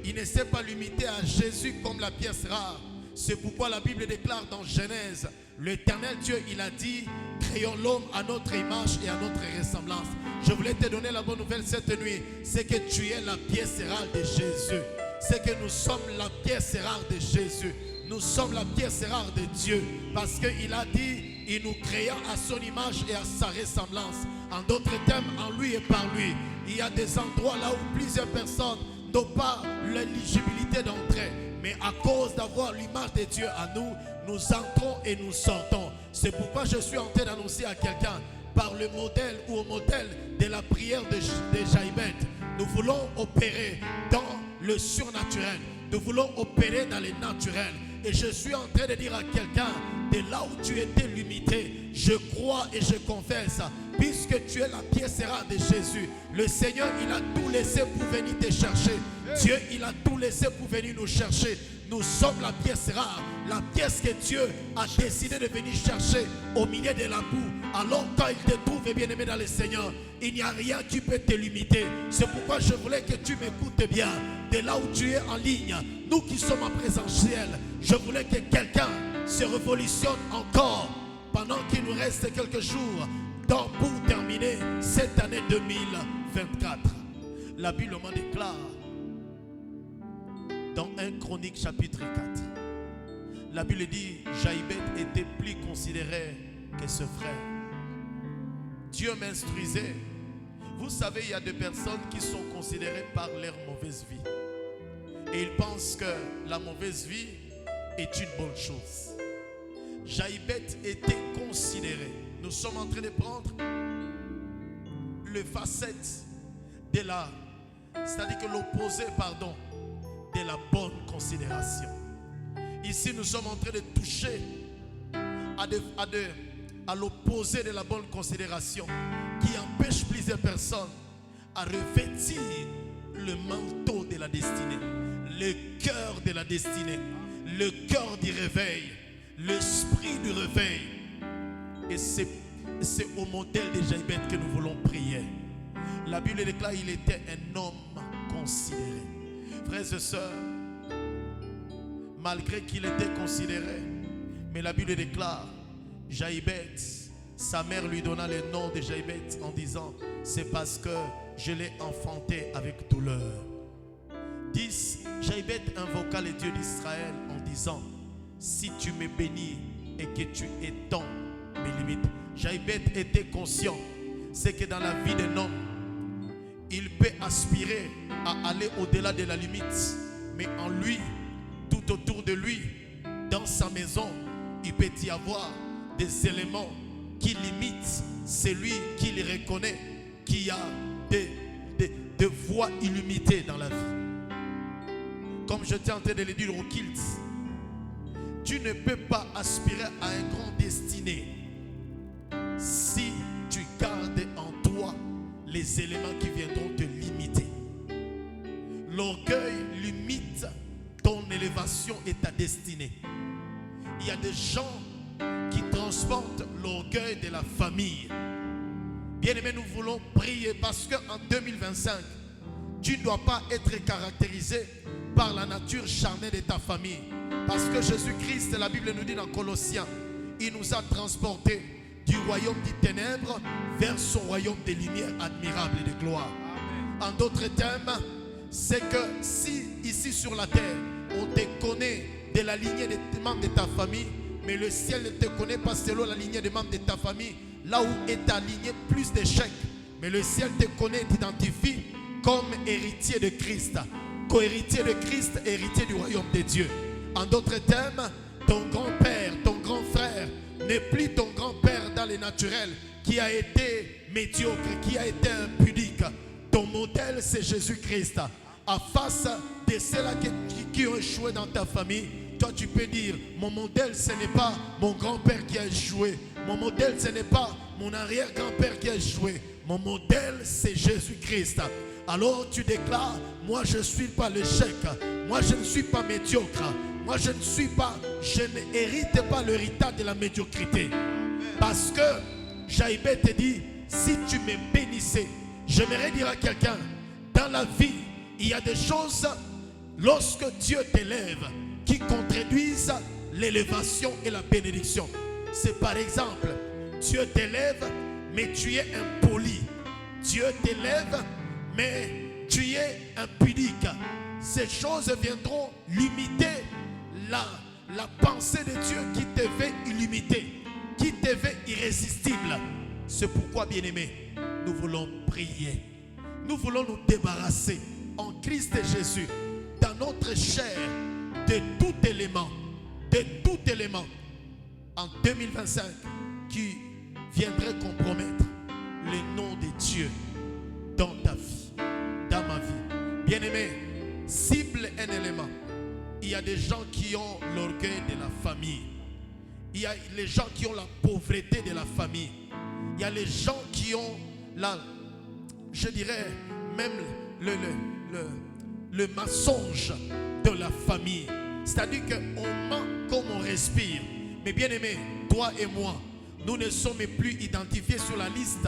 il ne s'est pas limité à Jésus comme la pièce rare. C'est pourquoi la Bible déclare dans Genèse, l'Éternel Dieu, il a dit: créons l'homme à notre image et à notre ressemblance. Je voulais te donner la bonne nouvelle cette nuit. C'est que tu es la pièce rare de Jésus. C'est que nous sommes la pièce rare de Jésus. Nous sommes la pièce rare de Dieu. Parce qu'il a dit: il nous créa à son image et à sa ressemblance. En d'autres termes, en lui et par lui. Il y a des endroits là où plusieurs personnes n'ont pas l'éligibilité d'entrer. Mais à cause d'avoir l'image de Dieu à nous, nous entrons et nous sortons. C'est pourquoi je suis en train d'annoncer à quelqu'un, par le modèle ou au modèle de la prière de Jaïbet, nous voulons opérer dans le surnaturel. Nous voulons opérer dans le naturel. Et je suis en train de dire à quelqu'un, de là où tu étais limité, je crois et je confesse, puisque tu es la pièce rare de Jésus, le Seigneur, il a tout laissé pour venir te chercher. Dieu, il a tout laissé pour venir nous chercher. Nous sommes la pièce rare, la pièce que Dieu a décidé de venir chercher au milieu de la boue. Alors quand il te trouve, bien aimé dans le Seigneur, il n'y a rien qui peut te limiter. C'est pourquoi je voulais que tu m'écoutes bien. De là où tu es en ligne, nous qui sommes en présentiel, je voulais que quelqu'un se révolutionne encore pendant qu'il nous reste quelques jours pour terminer cette année 2024. La Bible m'en déclare dans 1 Chronique chapitre 4. La Bible dit, Jaïbet était plus considéré que ce frère. Dieu m'instruisait. Vous savez, il y a des personnes qui sont considérées par leur mauvaise vie. Et ils pensent que la mauvaise vie est une bonne chose. Jaïbet était considéré. Nous sommes en train de prendre le facette de la, c'est-à-dire que l'opposé, pardon, de la bonne considération. Ici, nous sommes en train de toucher à l'opposé de la bonne considération qui empêche plusieurs personnes à revêtir le manteau de la destinée, le cœur de la destinée, le cœur du réveil, l'esprit du réveil. Et c'est au modèle de Jaïbet que nous voulons prier. La Bible déclare qu'il était un homme considéré. Frères et sœurs, malgré qu'il était considéré, mais la Bible déclare, Jaïbet, sa mère lui donna le nom de Jaïbet en disant, c'est parce que je l'ai enfanté avec douleur. 10. Jaïbet invoqua le Dieu d'Israël en disant, si tu me bénis et que tu étends mes limites. Jaïbet était conscient, c'est que dans la vie d'un homme, il peut aspirer à aller au-delà de la limite, mais en lui, tout autour de lui, dans sa maison, il peut y avoir des éléments qui limitent celui qu'il reconnaît, qui a des voies illimitées dans la vie. Comme je t'ai en train de le dire au Kilt, tu ne peux pas aspirer à un grand destiné si tu gardes en toi les éléments qui viendront te limiter. L'orgueil limite ton élévation et ta destinée. Il y a des gens qui transportent l'orgueil de la famille. Bien-aimés, nous voulons prier parce qu'en 2025, tu ne dois pas être caractérisé par la nature charnelle de ta famille. Parce que Jésus-Christ, la Bible nous dit dans Colossiens, il nous a transportés du royaume des ténèbres vers son royaume des lumières admirables et de gloire. Amen. En d'autres termes, c'est que si ici sur la terre, on te connaît de la lignée des membres de ta famille, mais le ciel ne te connaît pas selon la lignée des membres de ta famille, là où est aligné plus d'échecs, mais le ciel te connaît, t'identifie comme héritier de Christ, co-héritier de Christ, héritier du royaume de Dieu. En d'autres termes, ton grand-père, ton grand frère n'est plus ton grand-père dans le naturel qui a été médiocre, qui a été impudique. Ton modèle, c'est Jésus-Christ. En face de ceux-là qui ont échoué dans ta famille, toi tu peux dire, mon modèle ce n'est pas mon grand-père qui a échoué, mon modèle ce n'est pas mon arrière-grand-père qui a échoué, mon modèle c'est Jésus-Christ. Alors tu déclares, moi je ne suis pas l'échec, moi je ne suis pas médiocre, moi je ne hérite pas l'héritage de la médiocrité. Parce que Jaïbet te dit, si tu me bénissais, j'aimerais dire à quelqu'un, dans la vie, il y a des choses, lorsque Dieu t'élève, qui contredisent l'élévation et la bénédiction. C'est par exemple, Dieu t'élève, mais tu es impoli. Dieu t'élève, mais tu es impudique. Ces choses viendront limiter la pensée de Dieu qui te veut illimité, qui te veut irrésistible. C'est pourquoi, bien-aimés, nous voulons prier. Nous voulons nous débarrasser en Christ Jésus, dans notre chair, de tout élément, en 2025 qui viendrait compromettre le nom de Dieu dans ta vie, dans ma vie. Bien-aimé, cible un élément. Il y a des gens qui ont l'orgueil de la famille. Il y a les gens qui ont la pauvreté de la famille. Il y a les gens qui ont je dirais même le mensonge de la famille. C'est-à-dire qu'on ment comme on respire. Mais bien aimé, toi et moi, nous ne sommes plus identifiés sur la liste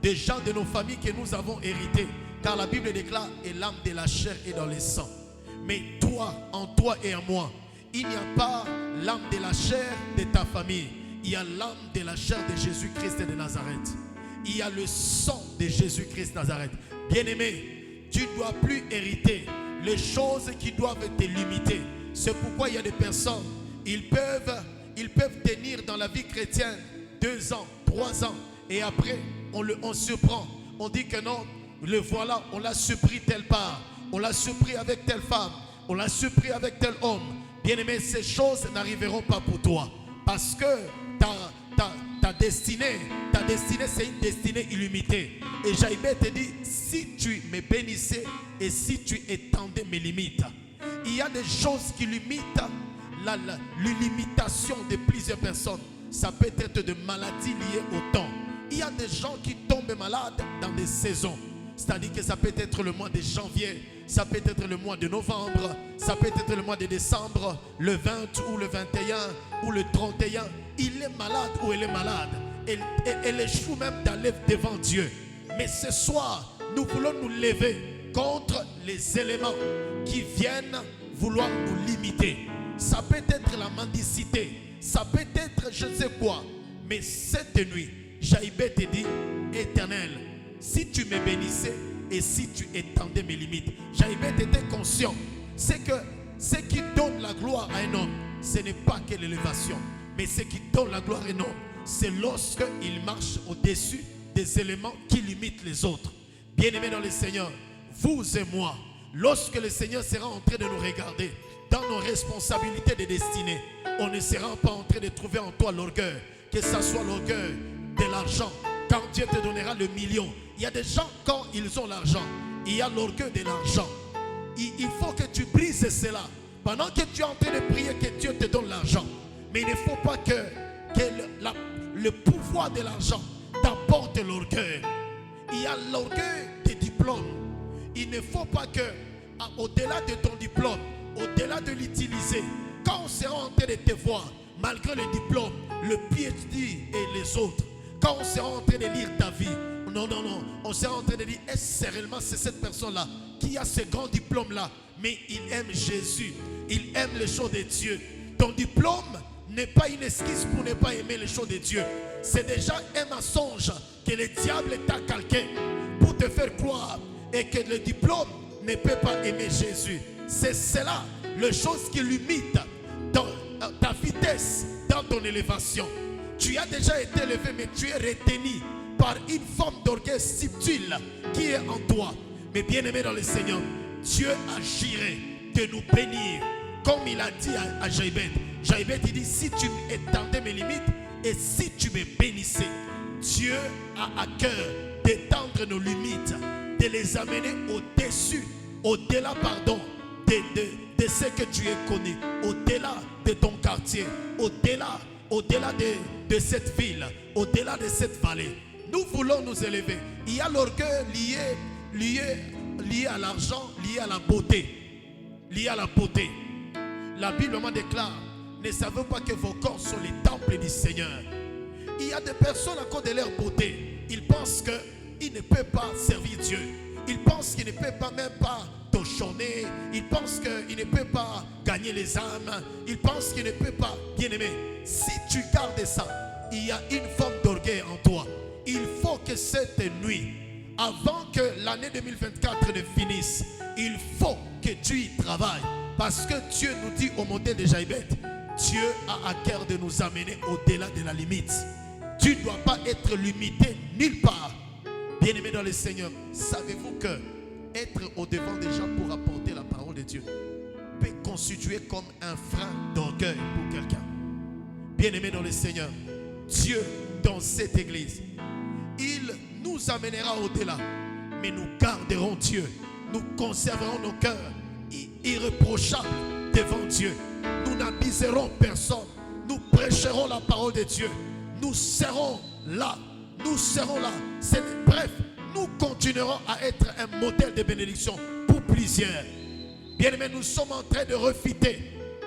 des gens de nos familles que nous avons hérités. Car la Bible déclare, et l'âme de la chair est dans le sang. Mais toi, en toi et en moi, il n'y a pas l'âme de la chair de ta famille. Il y a l'âme de la chair de Jésus-Christ de Nazareth. Il y a le sang de Jésus-Christ de Nazareth. Bien-aimé, tu ne dois plus hériter les choses qui doivent te limiter. C'est pourquoi il y a des personnes, ils peuvent tenir dans la vie chrétienne 2 ans, 3 ans. Et après, on surprend. On dit que non, le voilà, on l'a surpris telle part. On l'a surpris avec telle femme. On l'a surpris avec tel homme. Bien-aimé, ces choses n'arriveront pas pour toi. Parce que ta destinée, c'est une destinée illimitée. Et Jaïbet te dit, si tu me bénissais et si tu étendais mes limites. Il y a des choses qui limitent l'illimitation de plusieurs personnes. Ça peut être de maladies liées au temps. Il y a des gens qui tombent malades dans des saisons. C'est-à-dire que ça peut être le mois de janvier, ça peut être le mois de novembre, ça peut être le mois de décembre, le 20 ou le 21 ou le 31. Il est malade ou elle est malade. Elle échoue même d'aller devant Dieu. Mais ce soir, nous voulons nous lever contre les éléments qui viennent vouloir nous limiter. Ça peut être la mendicité, ça peut être je ne sais quoi. Mais cette nuit, Jaïbet te dit, Éternel, si tu me bénissais et si tu étendais mes limites. Jaïbet était conscient. C'est que ce qui donne la gloire à un homme, ce n'est pas que l'élévation. Mais ce qui donne la gloire à un homme, c'est lorsqu'il marche au-dessus des éléments qui limitent les autres. Bien-aimés dans le Seigneur, vous et moi, lorsque le Seigneur sera en train de nous regarder dans nos responsabilités de destinée, on ne sera pas en train de trouver en toi l'orgueil, que ce soit l'orgueil de l'argent. Quand Dieu te donnera le million, il y a des gens, quand ils ont l'argent, il y a l'orgueil de l'argent. Il faut que tu brises cela. Pendant que tu es en train de prier que Dieu te donne l'argent. Mais il ne faut pas que le pouvoir de l'argent t'apporte l'orgueil. Il y a l'orgueil des diplômes. Il ne faut pas que, au-delà de ton diplôme, au-delà de l'utiliser, quand on sera en train de te voir, malgré le diplôme, le PhD et les autres, quand on sera en train de lire ta vie, non, on sera en train de dire, est-ce réellement c'est cette personne-là qui a ce grand diplôme-là, mais il aime Jésus, il aime les choses de Dieu. Ton diplôme n'est pas une excuse pour ne pas aimer les choses de Dieu. C'est déjà un mensonge que le diable t'a calqué pour te faire croire et que le diplôme ne peut pas aimer Jésus. C'est cela, les choses qui limitent dans ta vitesse, dans ton élévation. Tu as déjà été élevé, mais tu es retenu par une forme d'orgueil subtil qui est en toi. Mais bien aimé dans le Seigneur, Dieu agirait de nous bénir. Comme il a dit à Jaïbet. Jaïbet, il dit, si tu étendais mes limites et si tu me bénissais, Dieu a à cœur d'étendre nos limites, de les amener au-dessus, au-delà, de ce que tu es connu, au-delà de ton quartier, au-delà de cette ville, au-delà de cette vallée. Nous voulons nous élever. Il y a l'orgueil lié à l'argent, lié à la beauté. Lié à la beauté. La Bible me déclare, ne savez pas que vos corps sont les temples du Seigneur. Il y a des personnes à cause de leur beauté, ils pensent qu'ils ne peuvent pas servir Dieu. Ils pensent qu'ils ne peuvent pas même pas t'auchonner. Ils pensent qu'ils ne peuvent pas gagner les âmes. Ils pensent qu'ils ne peuvent pas, bien aimer. Si tu gardes ça, il y a une forme d'orgueil en toi. Il faut que cette nuit, avant que l'année 2024 ne finisse, il faut que tu y travailles. Parce que Dieu nous dit au modèle de Jaïbet, Dieu a à cœur de nous amener au-delà de la limite. Tu ne dois pas être limité nulle part. Bien-aimé dans le Seigneur, savez-vous que être au-devant des gens pour apporter la parole de Dieu peut constituer comme un frein d'orgueil pour quelqu'un. bien-aimés dans le Seigneur, Dieu dans cette église, il nous amènera au-delà, mais nous garderons Dieu, nous conserverons nos cœurs irréprochables devant Dieu. Nous n'abuserons personne, nous prêcherons la parole de Dieu, nous serons là, bref, nous continuerons à être un modèle de bénédiction pour plusieurs. Bien-aimés, nous sommes en train de refiter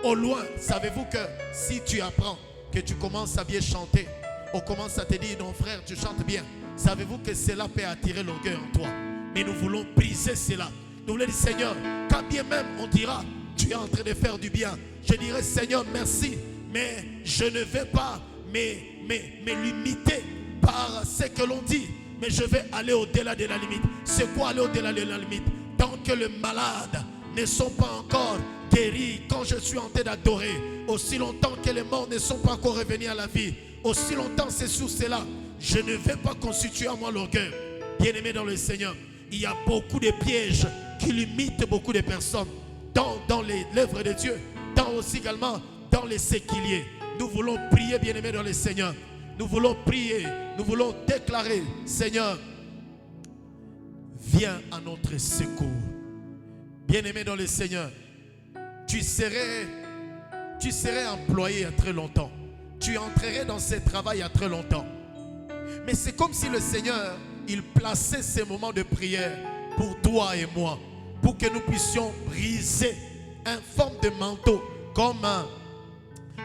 au loin. Savez-vous que si tu apprends, que tu commences à bien chanter, on commence à te dire non frère, tu chantes bien, savez-vous que cela peut attirer l'orgueil en toi? Mais nous voulons briser cela. Nous voulons dire Seigneur, quand bien même on dira tu es en train de faire du bien, je dirais Seigneur merci, mais je ne vais pas me limiter par ce que l'on dit, mais je vais aller au-delà de la limite. C'est quoi aller au-delà de la limite? Tant que les malades ne sont pas encore guéris, quand je suis en train d'adorer, aussi longtemps que les morts ne sont pas encore revenus à la vie, aussi longtemps c'est sous cela, je ne vais pas constituer à moi l'orgueil. Bien-aimé dans le Seigneur, il y a beaucoup de pièges qui limitent beaucoup de personnes dans l'œuvre de Dieu, aussi également dans les séquiliers. Nous voulons prier, bien-aimé dans le Seigneur. Nous voulons prier, nous voulons déclarer, Seigneur, viens à notre secours. Bien-aimé dans le Seigneur, tu serais employé il y a très longtemps. Tu entrerais dans ce travail il y a très longtemps. Mais c'est comme si le Seigneur, il plaçait ces moments de prière pour toi et moi, pour que nous puissions briser une forme de manteau, comme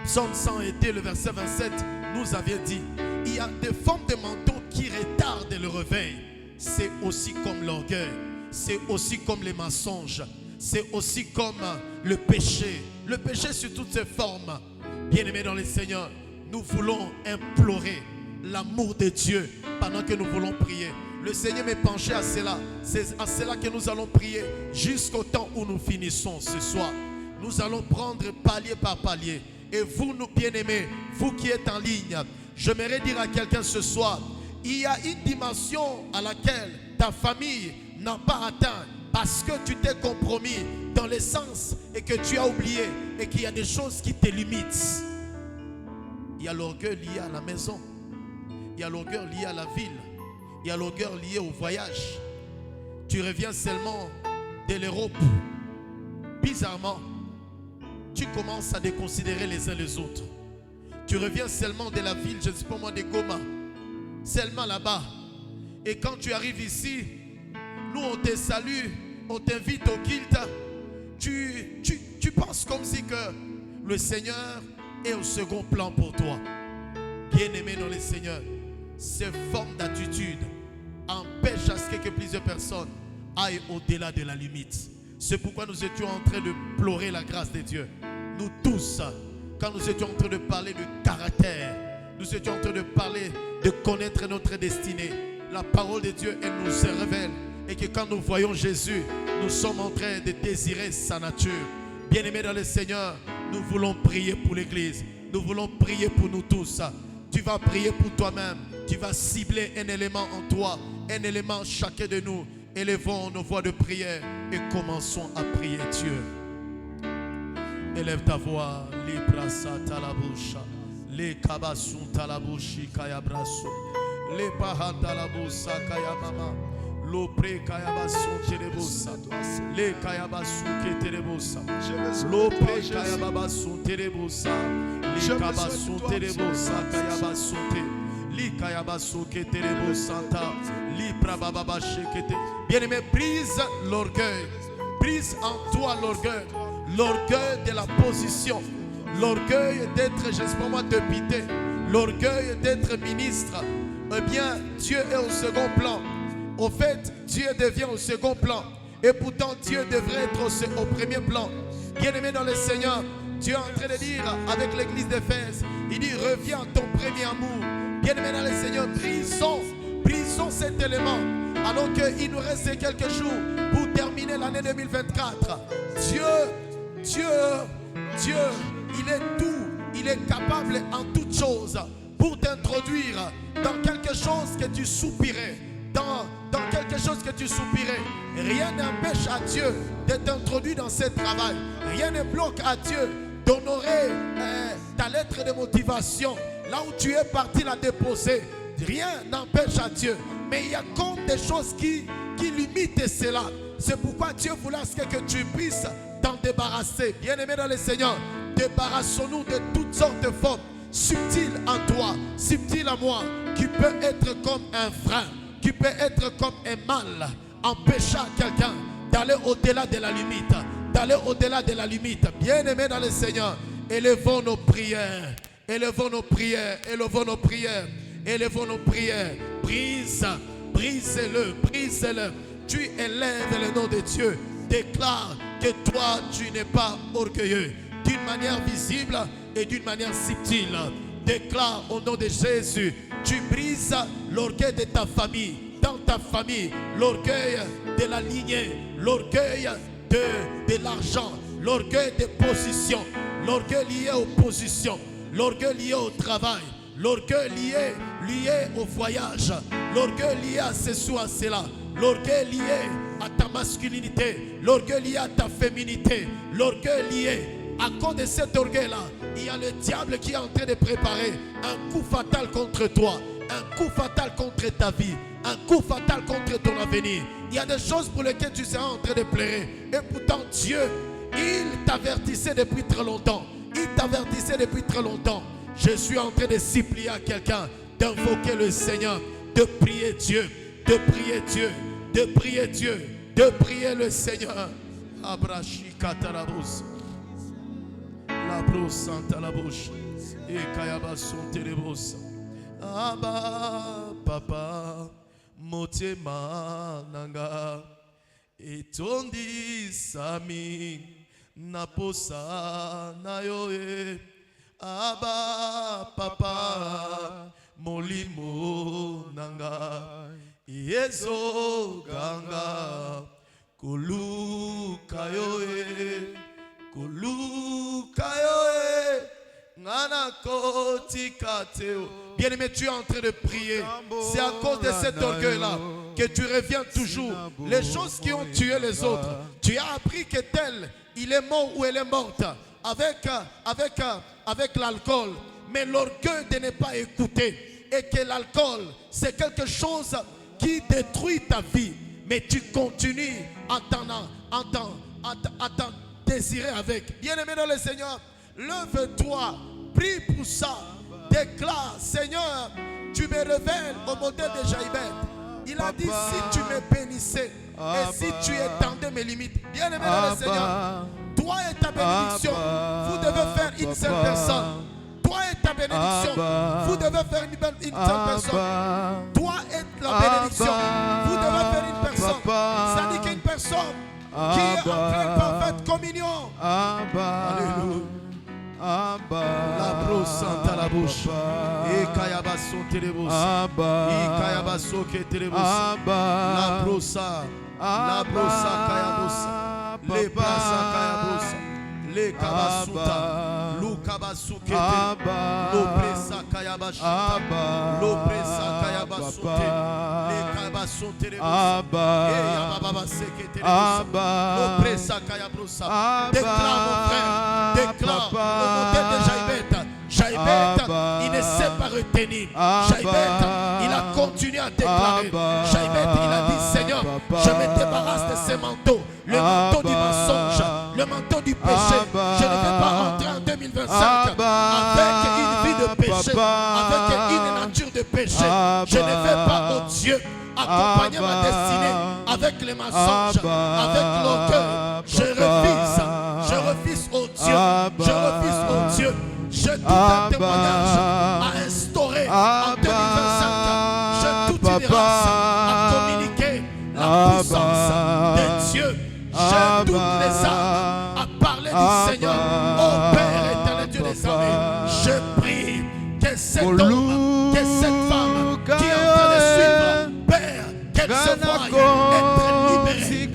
Psaume 100 était le verset 27 nous avait dit. Il y a des formes de manteau qui retardent le réveil. C'est aussi comme l'orgueil, c'est aussi comme les mensonges, c'est aussi comme le péché. Le péché sous toutes ses formes. Bien-aimés dans le Seigneur, nous voulons implorer l'amour de Dieu pendant que nous voulons prier. Le Seigneur m'est penché à cela. C'est à cela que nous allons prier jusqu'au temps où nous finissons ce soir. Nous allons prendre palier par palier. Et vous, nous bien-aimés, vous qui êtes en ligne, j'aimerais dire à quelqu'un ce soir, il y a une dimension à laquelle ta famille n'a pas atteint parce que tu t'es compromis dans le sens et que tu as oublié et qu'il y a des choses qui te limitent. Il y a l'orgueil lié à la maison. Il y a l'orgueil lié à la ville. Il y a l'orgueil lié au voyage. Tu reviens seulement de l'Europe. Bizarrement, tu commences à déconsidérer les uns les autres. Tu reviens seulement de la ville, je ne sais pas moi, de Goma. Seulement là-bas. Et quand tu arrives ici, nous on te salue, on t'invite au culte. Tu penses comme si que le Seigneur est au second plan pour toi. Bien-aimé dans le Seigneur, ces formes d'attitude empêchent à ce que plusieurs personnes aillent au-delà de la limite. C'est pourquoi nous étions en train de pleurer la grâce de Dieu. Nous tous, quand nous étions en train de parler de caractère, nous étions en train de parler de connaître notre destinée. La parole de Dieu, elle nous se révèle. Et que quand nous voyons Jésus, nous sommes en train de désirer sa nature. Bien-aimés dans le Seigneur, nous voulons prier pour l'Église. Nous voulons prier pour nous tous. Tu vas prier pour toi-même. Tu vas cibler un élément en toi, un élément chacun de nous. Élevons nos voix de prière et commençons à prier Dieu. Élève ta voix. Libra sata la bouche. Les kabasun talabushi kaya braso. Les pahata la boussa kaya mama. L'opre kaya basun terebosa. Les kaya basun terebosa. L'opre kaya babasun terebosa. Les kabasun terebosa kaya basun Bien-aimé, brise l'orgueil. Brise en toi l'orgueil. L'orgueil de la position. L'orgueil d'être, je ne sais pas moi, député. L'orgueil d'être ministre. Eh bien, Dieu est au second plan. Au fait, Dieu devient au second plan. Et pourtant, Dieu devrait être au premier plan. Bien-aimé dans le Seigneur, Dieu est en train de dire avec l'église d'Éphèse, il dit, reviens à ton premier amour. Bien-aimés dans le Seigneur, brisons cet élément. Alors qu'il nous reste quelques jours pour terminer l'année 2024. Dieu, il est tout. Il est capable en toutes choses pour t'introduire dans quelque chose que tu soupirais. Dans quelque chose que tu soupirais. Rien n'empêche à Dieu de t'introduire dans ce travail. Rien ne bloque à Dieu d'honorer ta lettre de motivation, là où tu es parti la déposer. Rien n'empêche à Dieu. Mais il y a comme des choses qui limitent cela. C'est pourquoi Dieu voulait que tu puisses t'en débarrasser. Bien-aimé dans le Seigneur, débarrassons-nous de toutes sortes de formes subtiles en toi, subtiles à moi, qui peut être comme un frein, qui peut être comme un mal, empêchant quelqu'un d'aller au-delà de la limite, d'aller au-delà de la limite. Bien-aimé dans le Seigneur, élevons nos prières, élevons nos prières, élevons nos prières, élevons nos prières. Brise, brise-le, brise-le. Tu élèves le nom de Dieu. Déclare que toi, tu n'es pas orgueilleux, d'une manière visible et d'une manière subtile. Déclare au nom de Jésus, tu brises l'orgueil de ta famille, dans ta famille, l'orgueil de la lignée, l'orgueil de l'argent, l'orgueil des positions, l'orgueil lié aux positions, l'orgueil lié au travail, l'orgueil lié au voyage, l'orgueil lié à ceci ou à cela, l'orgueil lié à ta masculinité, l'orgueil lié à ta féminité, l'orgueil lié. À cause de cet orgueil-là, il y a le diable qui est en train de préparer un coup fatal contre toi, un coup fatal contre ta vie, un coup fatal contre ton avenir. Il y a des choses pour lesquelles tu seras en train de pleurer. Et pourtant Dieu, il t'avertissait depuis très longtemps. Il t'avertissait depuis très longtemps. Je suis en train de supplier à quelqu'un d'invoquer le Seigneur, de prier Dieu, de prier Dieu, de prier Dieu, de prier le Seigneur. Abrashikatarabos. La brosse santa la bouche et kayaba son ténébros. Abba papa motema nanga etondi sami naposa na yo e. Abba papa molimo nanga yezo ganga koluka yo e. Bien-aimé, tu es en train de prier. C'est à cause de cet orgueil-là que tu reviens toujours. Les choses qui ont tué les autres, tu as appris que tel, il est mort ou elle est morte avec l'alcool. Mais l'orgueil de ne pas écouter et que l'alcool, c'est quelque chose qui détruit ta vie. Mais tu continues à t'en désirer avec. Bien-aimé dans le Seigneur, lève-toi, prie pour ça. Déclare, Seigneur, tu me révèles au modèle de Jaïbeth. Il a dit, si tu me bénissais et si tu étendais mes limites. Bien-aimé dans le Seigneur, toi et ta bénédiction, vous devez faire une seule personne. Toi et ta bénédiction, vous devez faire une seule personne. Toi et la bénédiction, vous devez faire une personne. Ça dit qu'une personne qui est en pleine parfaite communion. Alléluia. La brosse santa la bouche. Et kayabaso télébos. Et kayabaso ke télébos. La brossa. La brossa kayabosa. Les brasa kayabosa. Les kabasuta. Lu kabasukete. L'opresa kayabashita. L'opresa kayabasute. Les kabason télébos. Et yababa seke télébos. L'opresa kayabrosa. Déclare mon frère. Déclare au modèle de Jaïbeth. Jaïbeth, il ne s'est pas retenu. Jaïbeth, il a continué à déclarer. Jaïbeth, il a dit, Seigneur, je me débarrasse de ce manteau. Le manteau du mensonge, le manteau du péché. Je ne vais pas rentrer en 2025 avec une vie de péché, avec une nature de péché. Je ne vais pas, oh Dieu, accompagner ma destinée avec les mensonges, avec l'orgueil. Je refuse, oh Dieu, je refuse, oh Dieu. Je tout un témoignage à instaurer en 2025. Je toute une race à communiquer la puissance de Dieu. Je toutes les âmes à parler du Seigneur. Ô Père éternel Dieu des armées, je prie que cet homme, que cette femme qui est en train de suivre, Père, qu'elle se voie être libérée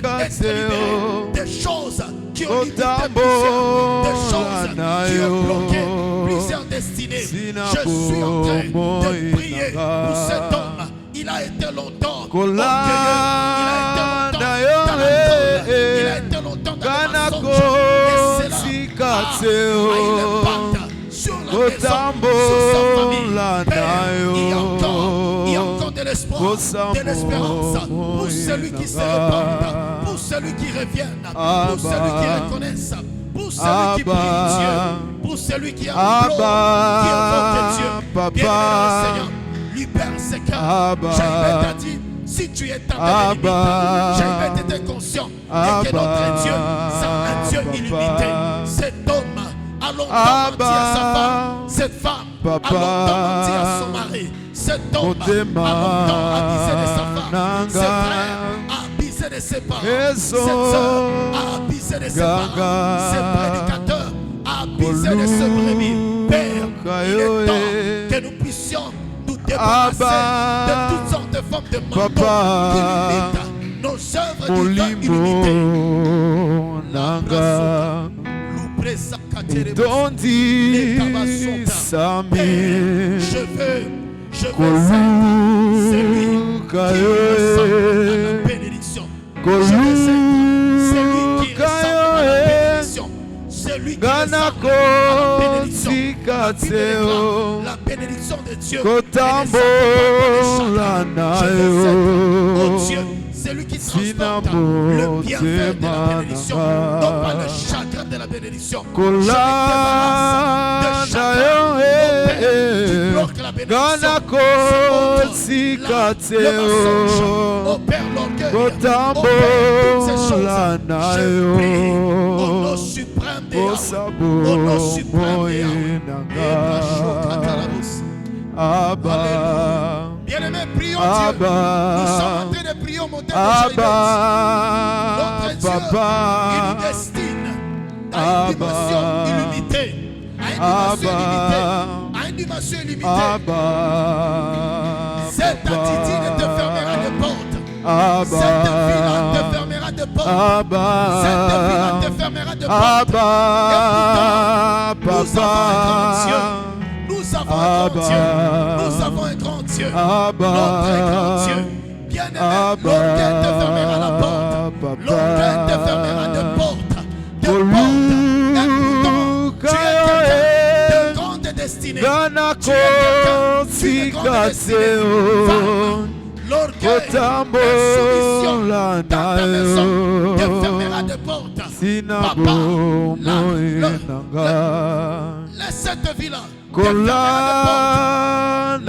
des choses qui ont limité plusieurs, des choses qui ont bloqué plusieurs destinées. Je suis en train de prier pour cet homme. Il a été longtemps orgueilleux. Il a été longtemps dans l'alcool. Il a été longtemps dans le mensonge. Et cela a eu l'impact sur la maison, sur sa famille. Père, il y a encore de l'espoir, de l'espérance pour celui qui se répand, pour celui qui revient, pour celui qui reconnaisse, pour celui qui prie Dieu, pour celui qui implore, qui invoque Dieu. Bien-aimé dans le Seigneur, libère ses cœurs. J'avais t'a dit, si tu es tenté de limite, j'avais été conscient et que notre Dieu, c'est un Dieu illimité. Cet homme a longtemps menti à sa femme, cette femme a longtemps menti à son mari, cet homme a longtemps abusé de sa femme, ses frères a abusé de ses parents, cette sœur a abusé de ses parents, ses prédicateurs a abusé de ses brebis. Père, il est temps que nous puissions nous débarrasser de toutes sortes de formes de manteaux qui limitent nos œuvres divines illimitées. Dondi Sami, je veux celui qui ressemble à la bénédiction. Je veux celui qui ressemble à la bénédiction. Celui qui ressemble à la bénédiction. La bénédiction de Dieu. Je veux oh Dieu, celui qui transporte le bienfait de la bénédiction, non pas le chagrin de la bénédiction. Je me débarrasse de chagrin. Tu bloques la bénédiction. Le mensonge opère l'orgueil, opère toutes ces choses. Je prie au nom suprême des âmes, au nom suprême des âmes. Bien-aimé, prions Dieu. Nous sommes en train de prier au montagne de Jaïbès. Notre Dieu, il nous destine à une dimension illimitée. À une dimension illimitée. Cette attitude te fermera de portes. Cette vie-là te fermera de portes. Cette vie-là te fermera de portes. Et pourtant, nous avons un grand Dieu. Nous avons un grand Dieu. Notre grand Dieu. Bien-aimé, l'orgueil te fermera la porte. L'orgueil te fermera de porte. Et pourtant, tu es quelqu'un de grande destinée. Tu es quelqu'un de grande destinée. L'orgueil, l'insoumission dans ta maison te fermera de porte. Papa, laisse cette vie-là te fermera de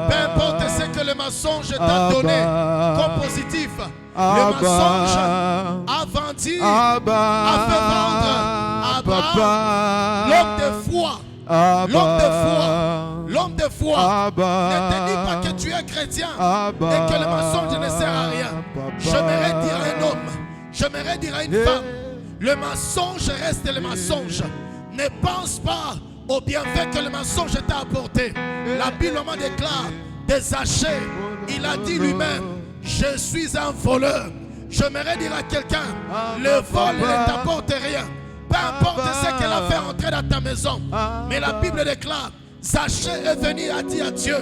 Peu importe ce que le mensonge t'a donné comme positif, le mensonge a vendu, a fait vendre Abraham, l'homme de foi. L'homme de foi ne te dit pas que tu es chrétien et que le mensonge ne sert à rien. J'aimerais dire à un homme, j'aimerais dire à une femme, le mensonge reste le mensonge. Ne pense pas au bienfait que le mensonge t'a apporté. La Bible me déclare de Zachée, il a dit lui-même, je suis un voleur. J'aimerais dire à quelqu'un, le vol ne t'apporte rien. Peu importe ce qu'elle a fait entrer dans ta maison. Mais la Bible déclare, Zachée est venu et a dit à Dieu,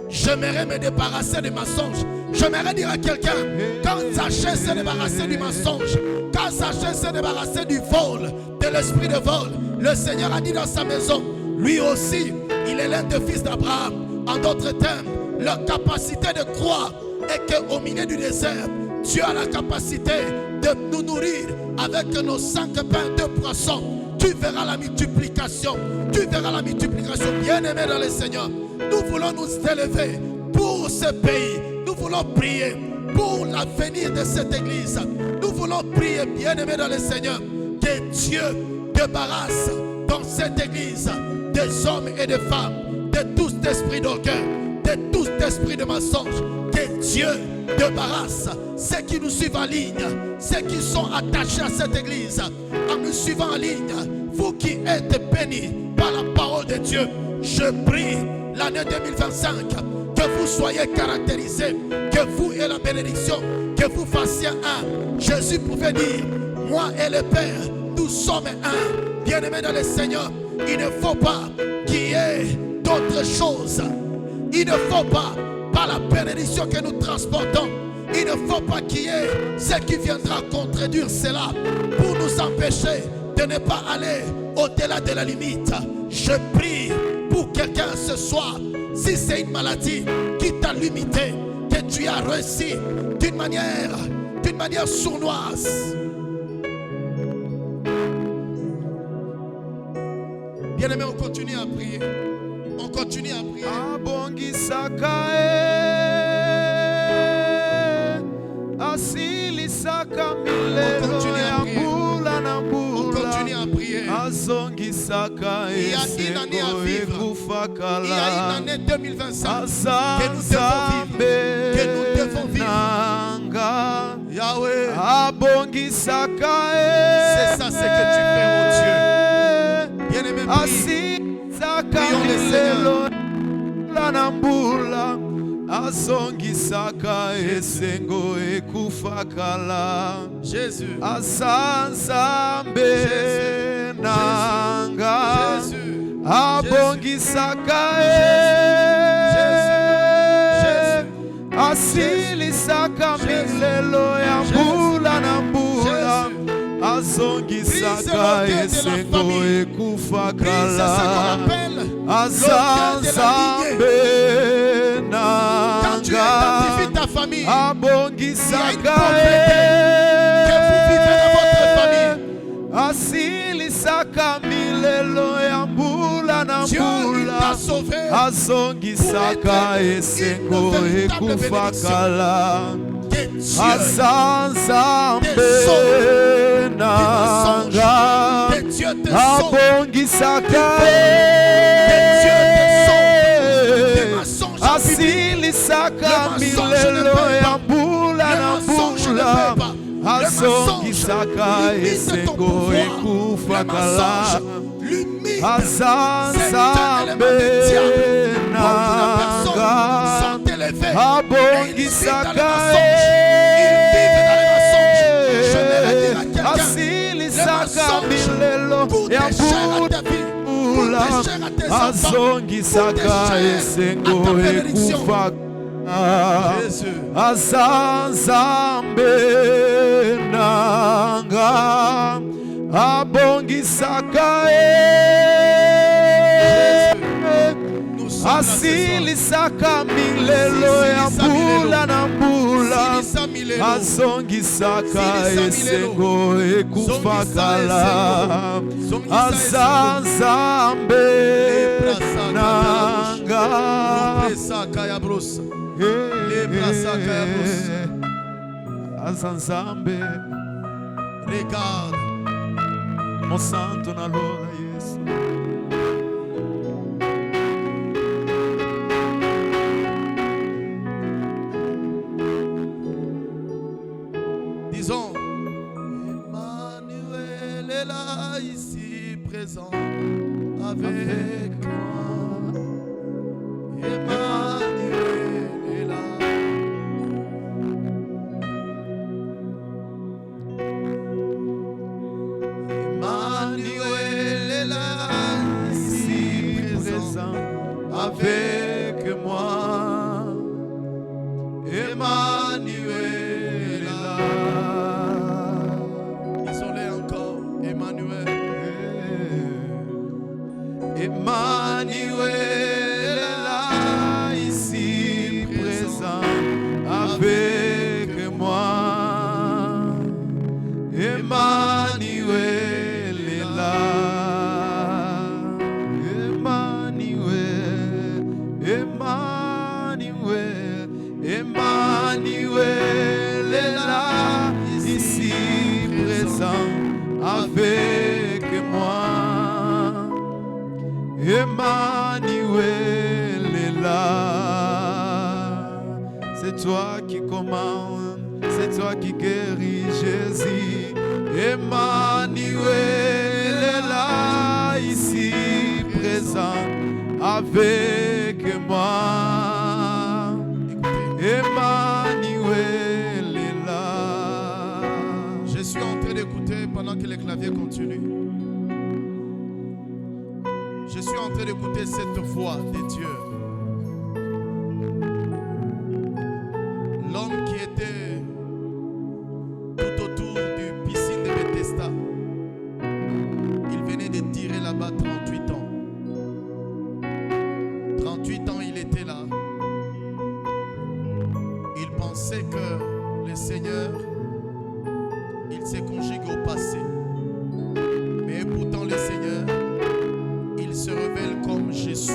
j'aimerais me débarrasser des mensonges. J'aimerais dire à quelqu'un, quand Zachée s'est débarrassé du mensonge, quand Zachée s'est débarrassé du vol, de l'esprit de vol, le Seigneur a dit dans sa maison, lui aussi, il est l'un des fils d'Abraham. En d'autres termes, leur capacité de croire est qu'au milieu du désert, Dieu a la capacité de nous nourrir avec nos 5 pains de poissons. Tu verras la multiplication. Tu verras la multiplication. Bien-aimé dans le Seigneur, nous voulons nous élever pour ce pays. Nous voulons prier pour l'avenir de cette église. Nous voulons prier, bien-aimé dans le Seigneur, que Dieu débarrasse dans cette église des hommes et des femmes, de tout esprit d'orgueil, de tout esprit de mensonge. Que Dieu débarrasse ceux qui nous suivent en ligne, ceux qui sont attachés à cette église, en nous suivant en ligne. Vous qui êtes bénis par la parole de Dieu, je prie l'année 2025 que vous soyez caractérisés, que vous et la bénédiction, que vous fassiez un. Jésus pouvait dire, moi et le Père, nous sommes un. Bien-aimés dans le Seigneur, il ne faut pas qu'il y ait d'autres choses. Il ne faut pas, par la bénédiction que nous transportons, il ne faut pas qu'il y ait ce qui viendra contredire cela pour nous empêcher de ne pas aller au-delà de la limite. Je prie pour quelqu'un ce soir, si c'est une maladie qui t'a limité, que tu as réussi d'une manière sournoise. Bien-aimé, on continue à prier. On continue à prier. On continue à prier. Il y a une année à vivre. Il y a une année 2025 que nous devons vivre. Yahweh, c'est ça ce que tu fais, mon Dieu. Bien-aimé, prie. Prions le Seigneur. Azongisaka esengo ekufakala Jésus Asanzambe nanga Abongisaka Asilisaka milelo ya mbula na mbula Azongisaka esengo ekufakala Asanzambe quand tu identifies ta famille, il y a une pauvreté que vous vivez dans votre famille. Dieu, il t'a sauvé pour être une véritable bénédiction. Que Dieu te sauve des mensonges. Que Dieu te sauve du vol. Que Dieu te sauve des mensonges. Asilisaka milelo ya mbula na mbula Azongisaka esengo ekufakala Azanzambe nanga Abongisaka Asilisaka milelo ya mbula Azongisaka esengo ekufakala Azanzambe nanga Abongisaka Asilisaka milelo ya mbula na mbula Azongisaka esengo ekufakala Azanzambe nanga Azanzambe regarde mon santo na lora Yesu disons Emmanuel est là ici présent avec moi. Emmanuel est là. Emmanuel est là ici présent avec moi. Emmanuel est là. Disons-le encore. Emmanuel. Emmanuel est là ici présent avec moi. Emmanuel est là. Emmanuel, Emmanuel. toi qui commandes, c'est toi qui guéris, Jésus. Emmanuel est là, ici présent avec moi. Emmanuel est là. Je suis en train d'écouter pendant que les claviers continuent. Je suis en train d'écouter cette voix de Dieu. L'homme qui était tout autour du piscine de Bethesda, il venait de tirer là-bas 38 ans. 38 ans il était là. Il pensait que le Seigneur, il s'est conjugué au passé. Mais pourtant le Seigneur, il se révèle comme je suis.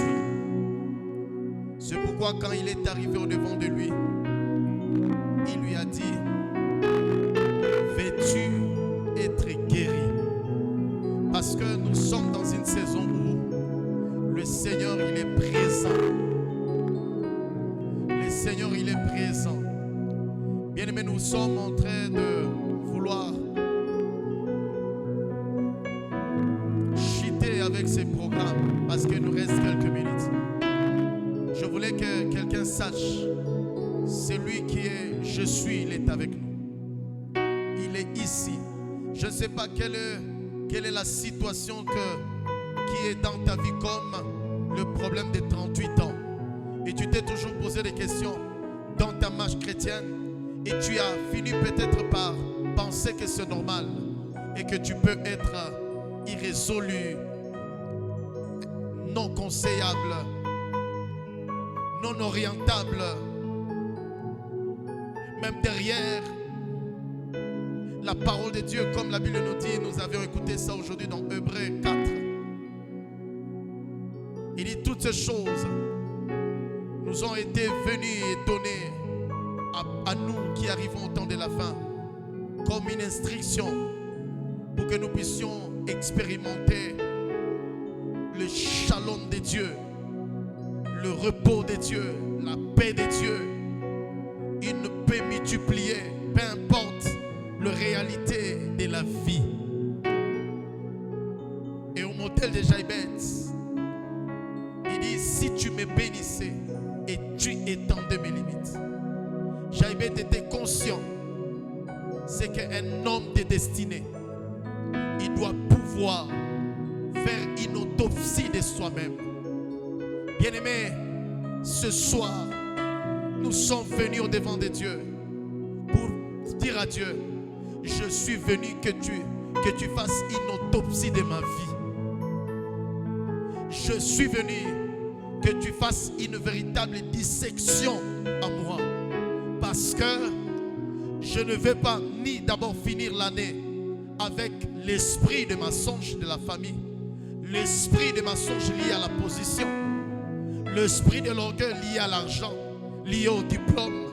C'est pourquoi quand il est arrivé au devant de lui, il lui a dit, veux-tu être guéri? Parce que nous sommes dans une saison où le Seigneur, il est présent. Le Seigneur, il est présent. Bien-aimés, nous sommes en train de vouloir chuter avec ces programmes parce qu'il nous reste quelques minutes. Je voulais que quelqu'un sache, celui qui est je suis, il est avec nous. Il est ici. Je ne sais pas quelle est la situation qui est dans ta vie comme le problème des 38 ans. Et tu t'es toujours posé des questions dans ta marche chrétienne et tu as fini peut-être par penser que c'est normal et que tu peux être irrésolu, non conseillable, non orientable, même derrière la parole de Dieu, comme la Bible nous dit. Nous avions écouté ça aujourd'hui dans Hébreux 4. Il dit toutes ces choses nous ont été venues et données à nous qui arrivons au temps de la fin comme une instruction pour que nous puissions expérimenter le shalom de Dieu, le repos de Dieu, la paix de Dieu, une paix multipliée, peu importe la réalité de la vie. Et au modèle de Jaïbès, il dit, si tu me bénissais et tu étendais mes limites. Jaïbès était conscient, c'est qu'un homme de destinée, il doit pouvoir faire une autopsie de soi-même. Bien-aimés, ce soir, nous sommes venus au devant de Dieu pour dire à Dieu, je suis venu que tu fasses une autopsie de ma vie. Je suis venu que tu fasses une véritable dissection à moi. Parce que je ne vais pas ni d'abord finir l'année avec l'esprit de mensonge de la famille, l'esprit de mensonge lié à la position, l'esprit de l'orgueil lié à l'argent, lié au diplôme,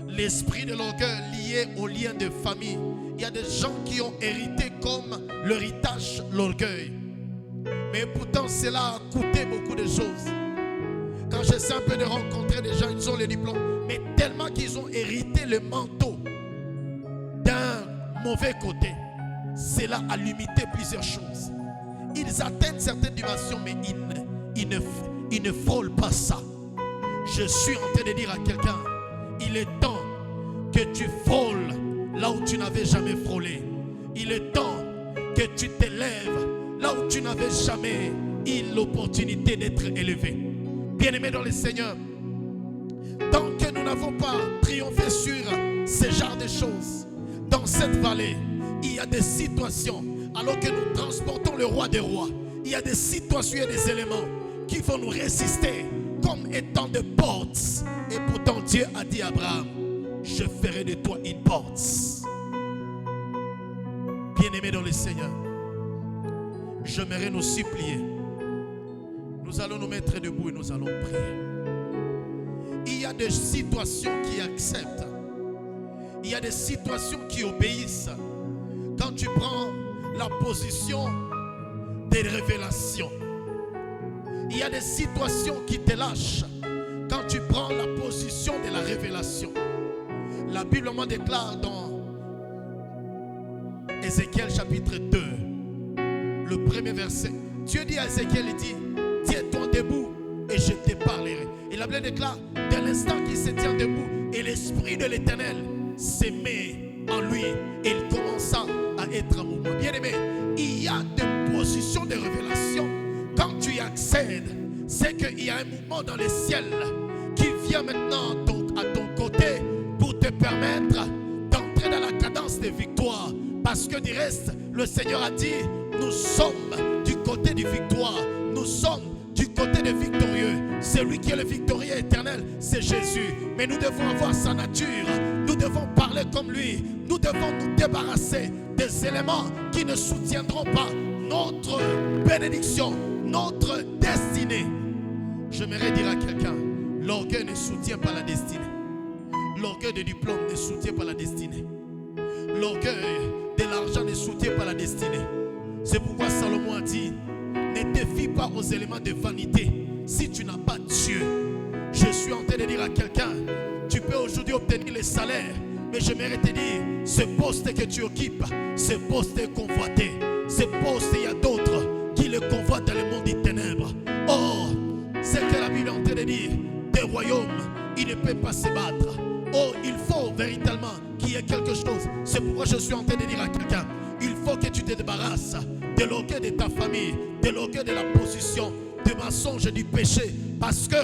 l'esprit de l'orgueil lié au lien de famille. Il y a des gens qui ont hérité comme l'héritage, l'orgueil. Mais pourtant, cela a coûté beaucoup de choses. Quand j'essaie un peu de rencontrer des gens, ils ont les diplômes, mais tellement qu'ils ont hérité le manteau d'un mauvais côté, cela a limité plusieurs choses. Ils atteignent certaines dimensions, mais ils ne frôlent pas ça. Je suis en train de dire à quelqu'un, il est temps que tu frôles là où tu n'avais jamais frôlé. Il est temps que tu t'élèves là où tu n'avais jamais eu l'opportunité d'être élevé. Bien-aimés dans le Seigneur, tant que nous n'avons pas triomphé sur ce genre de choses, dans cette vallée, il y a des situations, alors que nous transportons le roi des rois, il y a des situations et des éléments qui vont nous résister comme étant des portes. Et pourtant Dieu a dit à Abraham, je ferai de toi une porte. Bien-aimés dans le Seigneur, j'aimerais nous supplier. Nous allons nous mettre debout et nous allons prier. Il y a des situations qui acceptent. Il y a des situations qui obéissent. Quand tu prends la position des révélations, il y a des situations qui te lâchent quand tu prends la position de la révélation. La Bible me déclare dans Ézéchiel chapitre 2, le premier verset. Dieu dit à Ézéchiel, il dit, tiens-toi debout et je te parlerai. Et la Bible déclare, dès l'instant qu'il se tient debout, et l'Esprit de l'Éternel s'est mis en lui, et il commença à être en mouvement. Bien aimé, il y a des positions de révélation. Quand tu y accèdes, c'est qu'il y a un mouvement dans le ciel qui vient maintenant à ton côté pour te permettre d'entrer dans la cadence des victoires. Parce que du reste, le Seigneur a dit, nous sommes du côté du victoire. Nous sommes du côté des victorieux. Celui qui est le victorieux éternel, c'est Jésus. Mais nous devons avoir sa nature. Nous devons parler comme lui. Nous devons nous débarrasser des éléments qui ne soutiendront pas notre bénédiction, notre destinée. J'aimerais dire à quelqu'un, l'orgueil ne soutient pas la destinée. L'orgueil de diplôme ne soutient pas la destinée. L'orgueil de l'argent ne soutient pas la destinée. C'est pourquoi Salomon a dit, ne te fie pas aux éléments de vanité si tu n'as pas Dieu. Je suis en train de dire à quelqu'un, tu peux aujourd'hui obtenir les salaires, mais j'aimerais te dire, ce poste que tu occupes, ce poste est convoité. Ce poste, il y a d'autres qui le convoitent dans le monde des ténèbres. Or, c'est que la Bible est en train de dire, des royaumes, il ne peut pas se battre. Oh, il faut véritablement qu'il y ait quelque chose. C'est pourquoi je suis en train de dire à quelqu'un, il faut que tu te débarrasses de l'orgueil de ta famille, de l'orgueil de la position, du mensonge et du péché. Parce que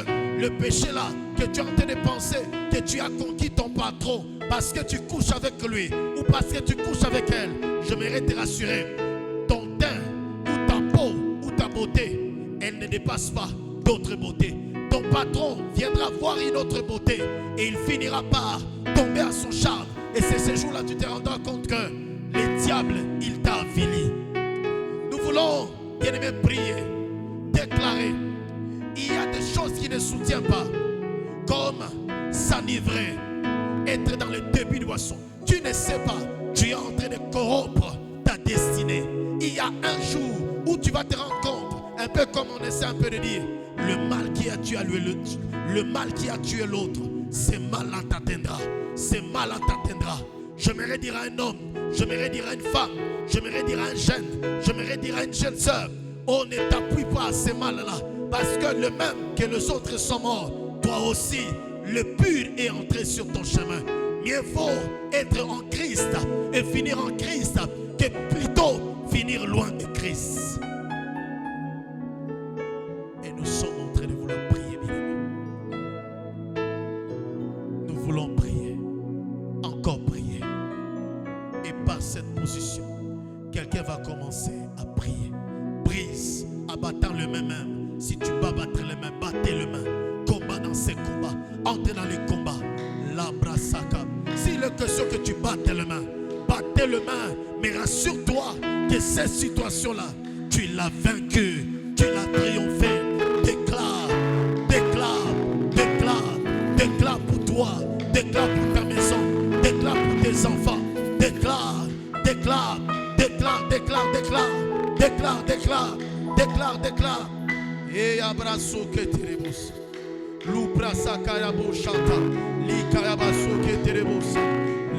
le péché là, que tu es en train de penser, que tu as conquis ton patron, parce que tu couches avec lui, ou parce que tu couches avec elle, j'aimerais te rassurer, ton teint, ou ta peau, ou ta beauté, elle ne dépasse pas d'autres beautés. Ton patron viendra voir une autre beauté et il finira par tomber à son charme. Et c'est ce jour-là que tu te rendras compte que le diable, il t'a avili. Nous voulons, bien aimé, prier, déclarer. Il y a des choses qui ne soutiennent pas, comme s'enivrer, être dans le débit de boisson. Tu ne sais pas, tu es en train de corrompre ta destinée. Il y a un jour où tu vas te rendre compte, un peu comme on essaie un peu de dire, le mal qui a tué le mal qui a tué l'autre, ce mal-là t'atteindra. Ce mal-là t'atteindra. J'aimerais dire à un homme, j'aimerais dire à une femme, j'aimerais dire à un jeune, j'aimerais dire à une jeune sœur, on ne t'appuie pas à ce mal-là. Parce que le même que les autres sont morts, toi aussi, le pur est entré sur ton chemin. Mieux vaut être en Christ et finir en Christ que plutôt finir loin de Christ. Et nous sommes en train de vouloir prier, bien aimés. Nous voulons prier, encore prier. Et par cette position, quelqu'un va commencer à prier. Brise, abattant le main même. Si tu vas battre les mains, battez les mains. Combat dans ces combats. Entrez dans les combats. Labrasaka. S'il est question que tu battes les mains, battez les mains. Mais rassure-toi que cette situation-là, tu l'as vaincue. Tu l'as triomphé. Déclare, déclare, déclare. Déclare pour toi. Déclare pour ta maison. Déclare pour tes enfants. Déclare, déclare, déclare, déclare, déclare. Déclare, déclare, déclare, déclare. Et abraço que teremos. Luprasa carabo chanta. Li carabasso que teremos.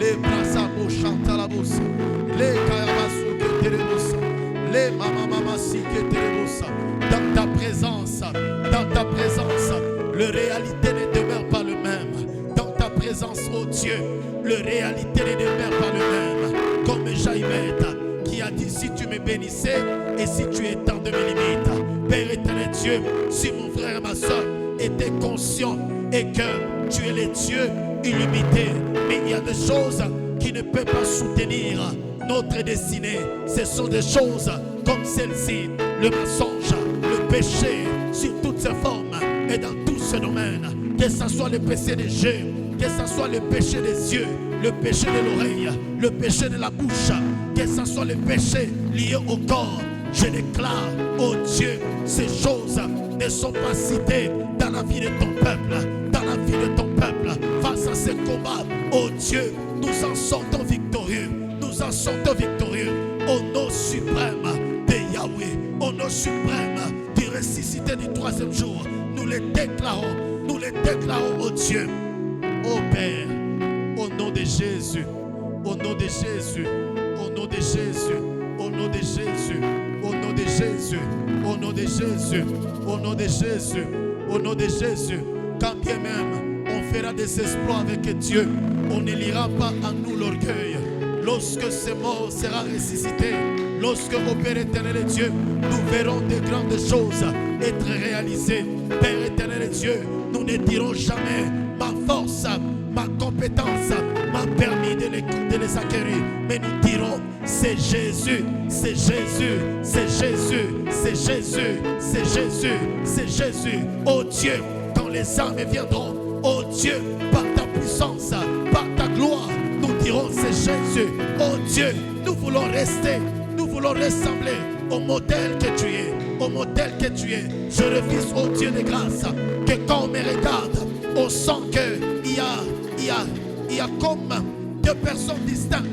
Le brasa bo chanta la bossa. Le carabasso que teremos. Le mama si que teremos. Dans ta présence, le réalité ne demeure pas le même. Dans ta présence, oh Dieu, le réalité ne demeure pas le même. Comme Jaïmette qui a dit, si tu me bénissais et si tu étends de mes limites, Père éternel Dieu, si mon frère et ma soeur étaient conscients et que tu es le Dieu illimité, mais il y a des choses qui ne peuvent pas soutenir notre destinée. Ce sont des choses comme celle-ci, le mensonge, le péché, sur toutes ses formes et dans tous ces domaines. Que ce soit le péché des yeux, que ce soit le péché des yeux, le péché de l'oreille, le péché de la bouche, que ce soit le péché lié au corps. Je déclare, oh Dieu, ces choses ne sont pas citées dans la vie de ton peuple, dans la vie de ton peuple. Face à ces combats, oh Dieu, nous en sortons victorieux, nous en sortons victorieux. Au nom suprême de Yahweh, au nom suprême du ressuscité du troisième jour, nous les déclarons, oh Dieu, oh Père, au nom de Jésus, au nom de Jésus, au nom de Jésus, au nom de Jésus, au nom de Jésus, au nom de Jésus, au nom de Jésus, au nom de Jésus. Quand bien même on fera des exploits avec Dieu, on ne lira pas à nous l'orgueil. Lorsque ce mort sera ressuscité, lorsque au Père éternel Dieu, nous verrons de grandes choses être réalisées. Père éternel Dieu, nous ne dirons jamais ma force, ma compétence m'a permis de les acquérir, mais nous dirons c'est Jésus, c'est Jésus, c'est Jésus, c'est Jésus, c'est Jésus, c'est Jésus. Oh Dieu, quand les âmes viendront, oh Dieu, par ta puissance, par ta gloire, nous dirons c'est Jésus. Oh Dieu, nous voulons rester, nous voulons ressembler au modèle que tu es, au modèle que tu es. Je refuse, oh Dieu de grâce, que quand on me regarde, on sent qu'il y a comme deux personnes distinctes.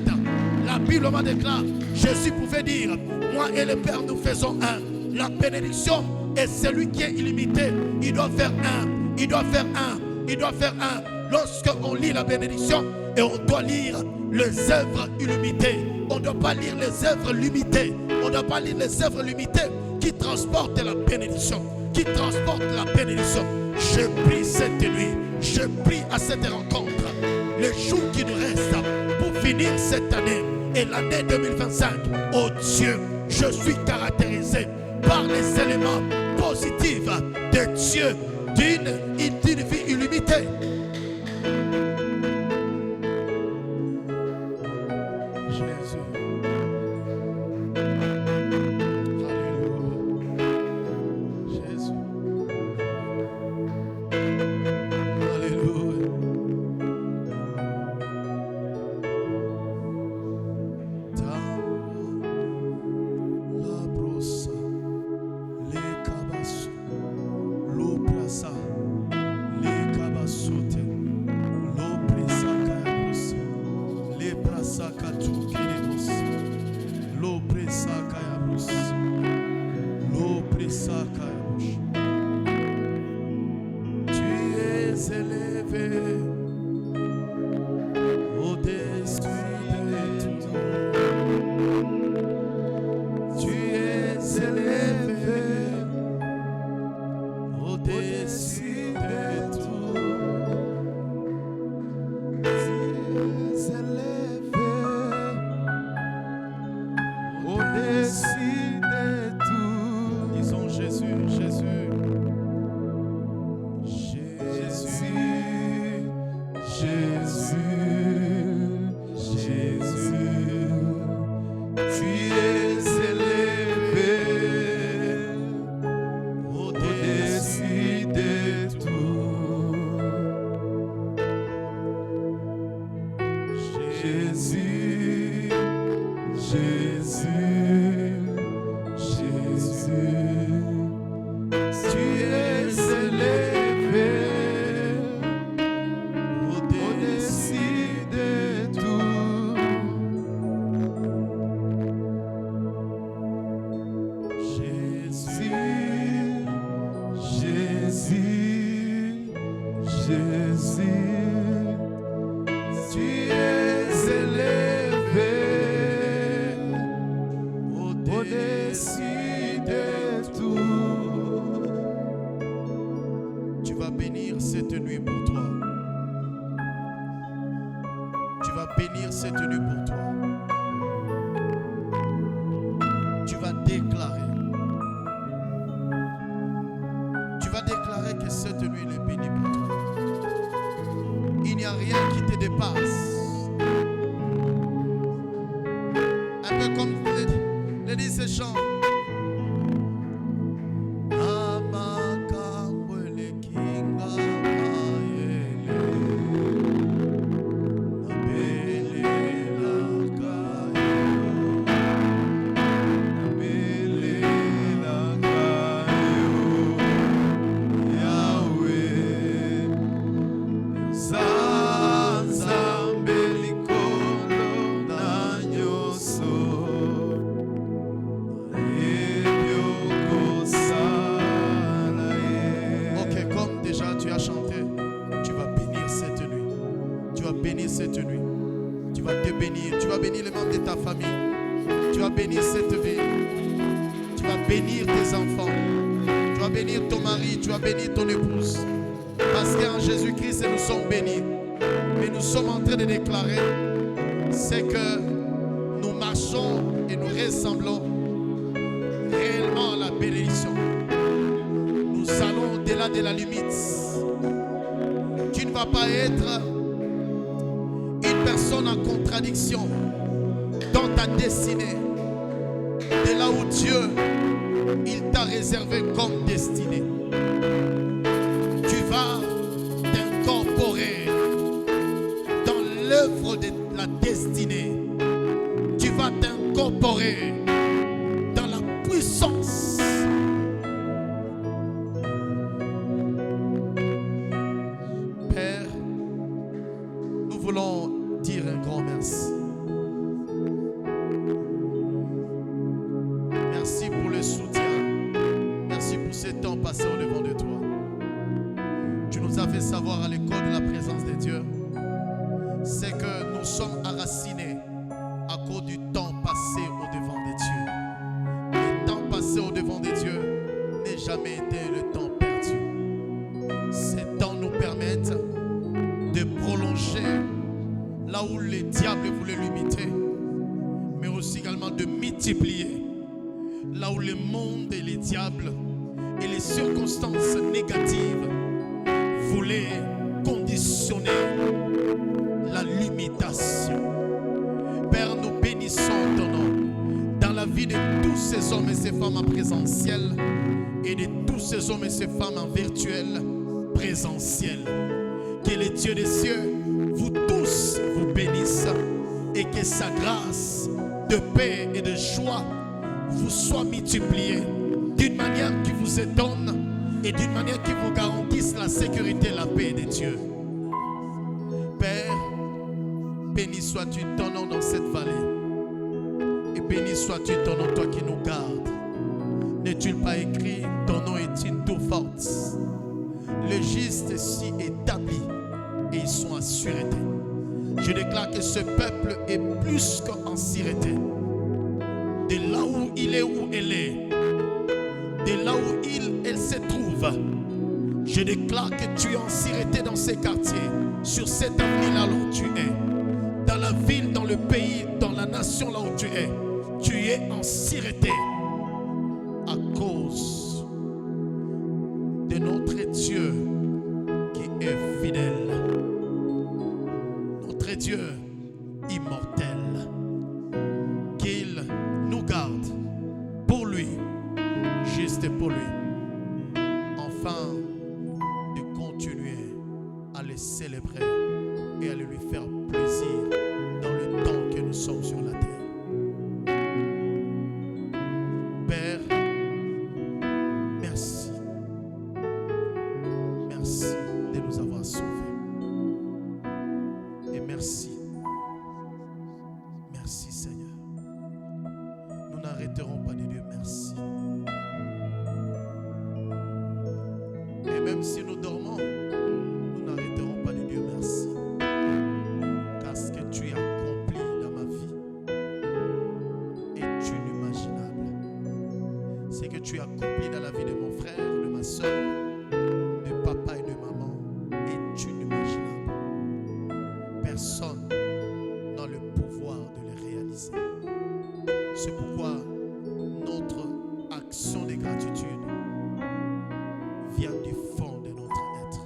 La Bible m'a déclaré, Jésus pouvait dire, moi et le Père nous faisons un. La bénédiction est celui qui est illimité. Il doit faire un, il doit faire un, il doit faire un. Lorsqu'on lit la bénédiction, et on doit lire les œuvres illimitées. On ne doit pas lire les œuvres limitées. On ne doit pas lire les œuvres limitées qui transportent la bénédiction. Qui transportent la bénédiction. Je prie cette nuit, je prie à cette rencontre, les jours qui nous restent pour finir cette année et l'année 2025. Oh Dieu, je suis caractérisé par les éléments positifs de Dieu d'une vie illimitée. Tu vas bénir cette nuit. va te bénir. Tu vas bénir les membres de ta famille. Tu vas bénir cette vie. Tu vas bénir tes enfants. Tu vas bénir ton mari. Tu vas bénir ton épouse. Parce qu'en Jésus-Christ, nous sommes bénis. Mais nous sommes en train de déclarer, c'est que nous marchons et nous ressemblons réellement à la bénédiction. Nous allons au-delà de la limite. Tu ne vas pas être une personne en contradiction dans ta destinée. De là où Dieu, il t'a réservé comme destinée. Tu vas t'incorporer dans l'œuvre de la destinée. Tu vas t'incorporer dans la puissance. Père, nous voulons dire un grand merci. Merci pour le soutien. Merci pour ce temps passé au-devant de toi. Tu nous as fait savoir à l'école de la présence de Dieu, c'est que nous sommes enracinés à cause du temps passé au-devant de Dieu. Le temps passé au-devant de Dieu n'est jamais été le temps perdu. Ces temps nous permettent de prolonger là où le diable voulait limiter, mais aussi également de multiplier là où le monde et les diables et les circonstances négatives voulaient conditionner la limitation. Père, nous bénissons ton nom dans la vie de tous ces hommes et ces femmes en présentiel et de tous ces hommes et ces femmes en virtuel présentiel. Que le Dieu des cieux vous tous vous bénisse et que sa grâce de paix et de joie vous soit multipliée d'une manière qui vous étonne et d'une manière qui vous garantisse la sécurité et la paix de Dieu. Père, béni sois-tu ton nom dans cette vallée. Et béni sois-tu ton nom, toi qui nous gardes. N'est-il pas écrit, ton nom est une tour forte. Le juste s'y établit et ils sont en sûreté. Je déclare que ce peuple est plus qu'en sûreté. De là où il est, où elle est, de là où elle se trouve, je déclare que tu es en sûreté dans ces quartiers, sur cette avenue là où tu es, dans la ville, dans le pays, dans la nation là où tu es en sûreté à cause de notre Dieu qui est fidèle, notre Dieu immortel, qu'il nous garde pour lui, juste pour lui, afin de continuer à le célébrer et à lui faire plaisir dans le temps que nous sommes sur la terre. Père, merci. Merci de nous avoir sauvés. Et merci. Merci Seigneur. Nous n'arrêterons pas de dire merci. Et même si nous dormons, nous n'arrêterons pas de dire merci. Car ce que tu as accompli dans ma vie est inimaginable. Ce que tu as accompli dans la vie de mon frère, de ma soeur, de papa et de maman est inimaginable. Personne n'a le pouvoir de le réaliser. C'est pourquoi notre action de gratitude vient du fond de notre être.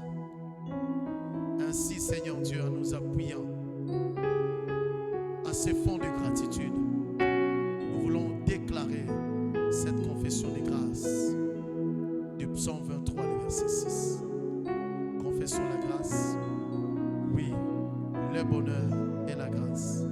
Ainsi, Seigneur Dieu, en nous appuyant à ce fond de gratitude, nous voulons déclarer cette confession de grâce du psaume 23, le verset 6. Confessons la grâce. Oui, le bonheur et la grâce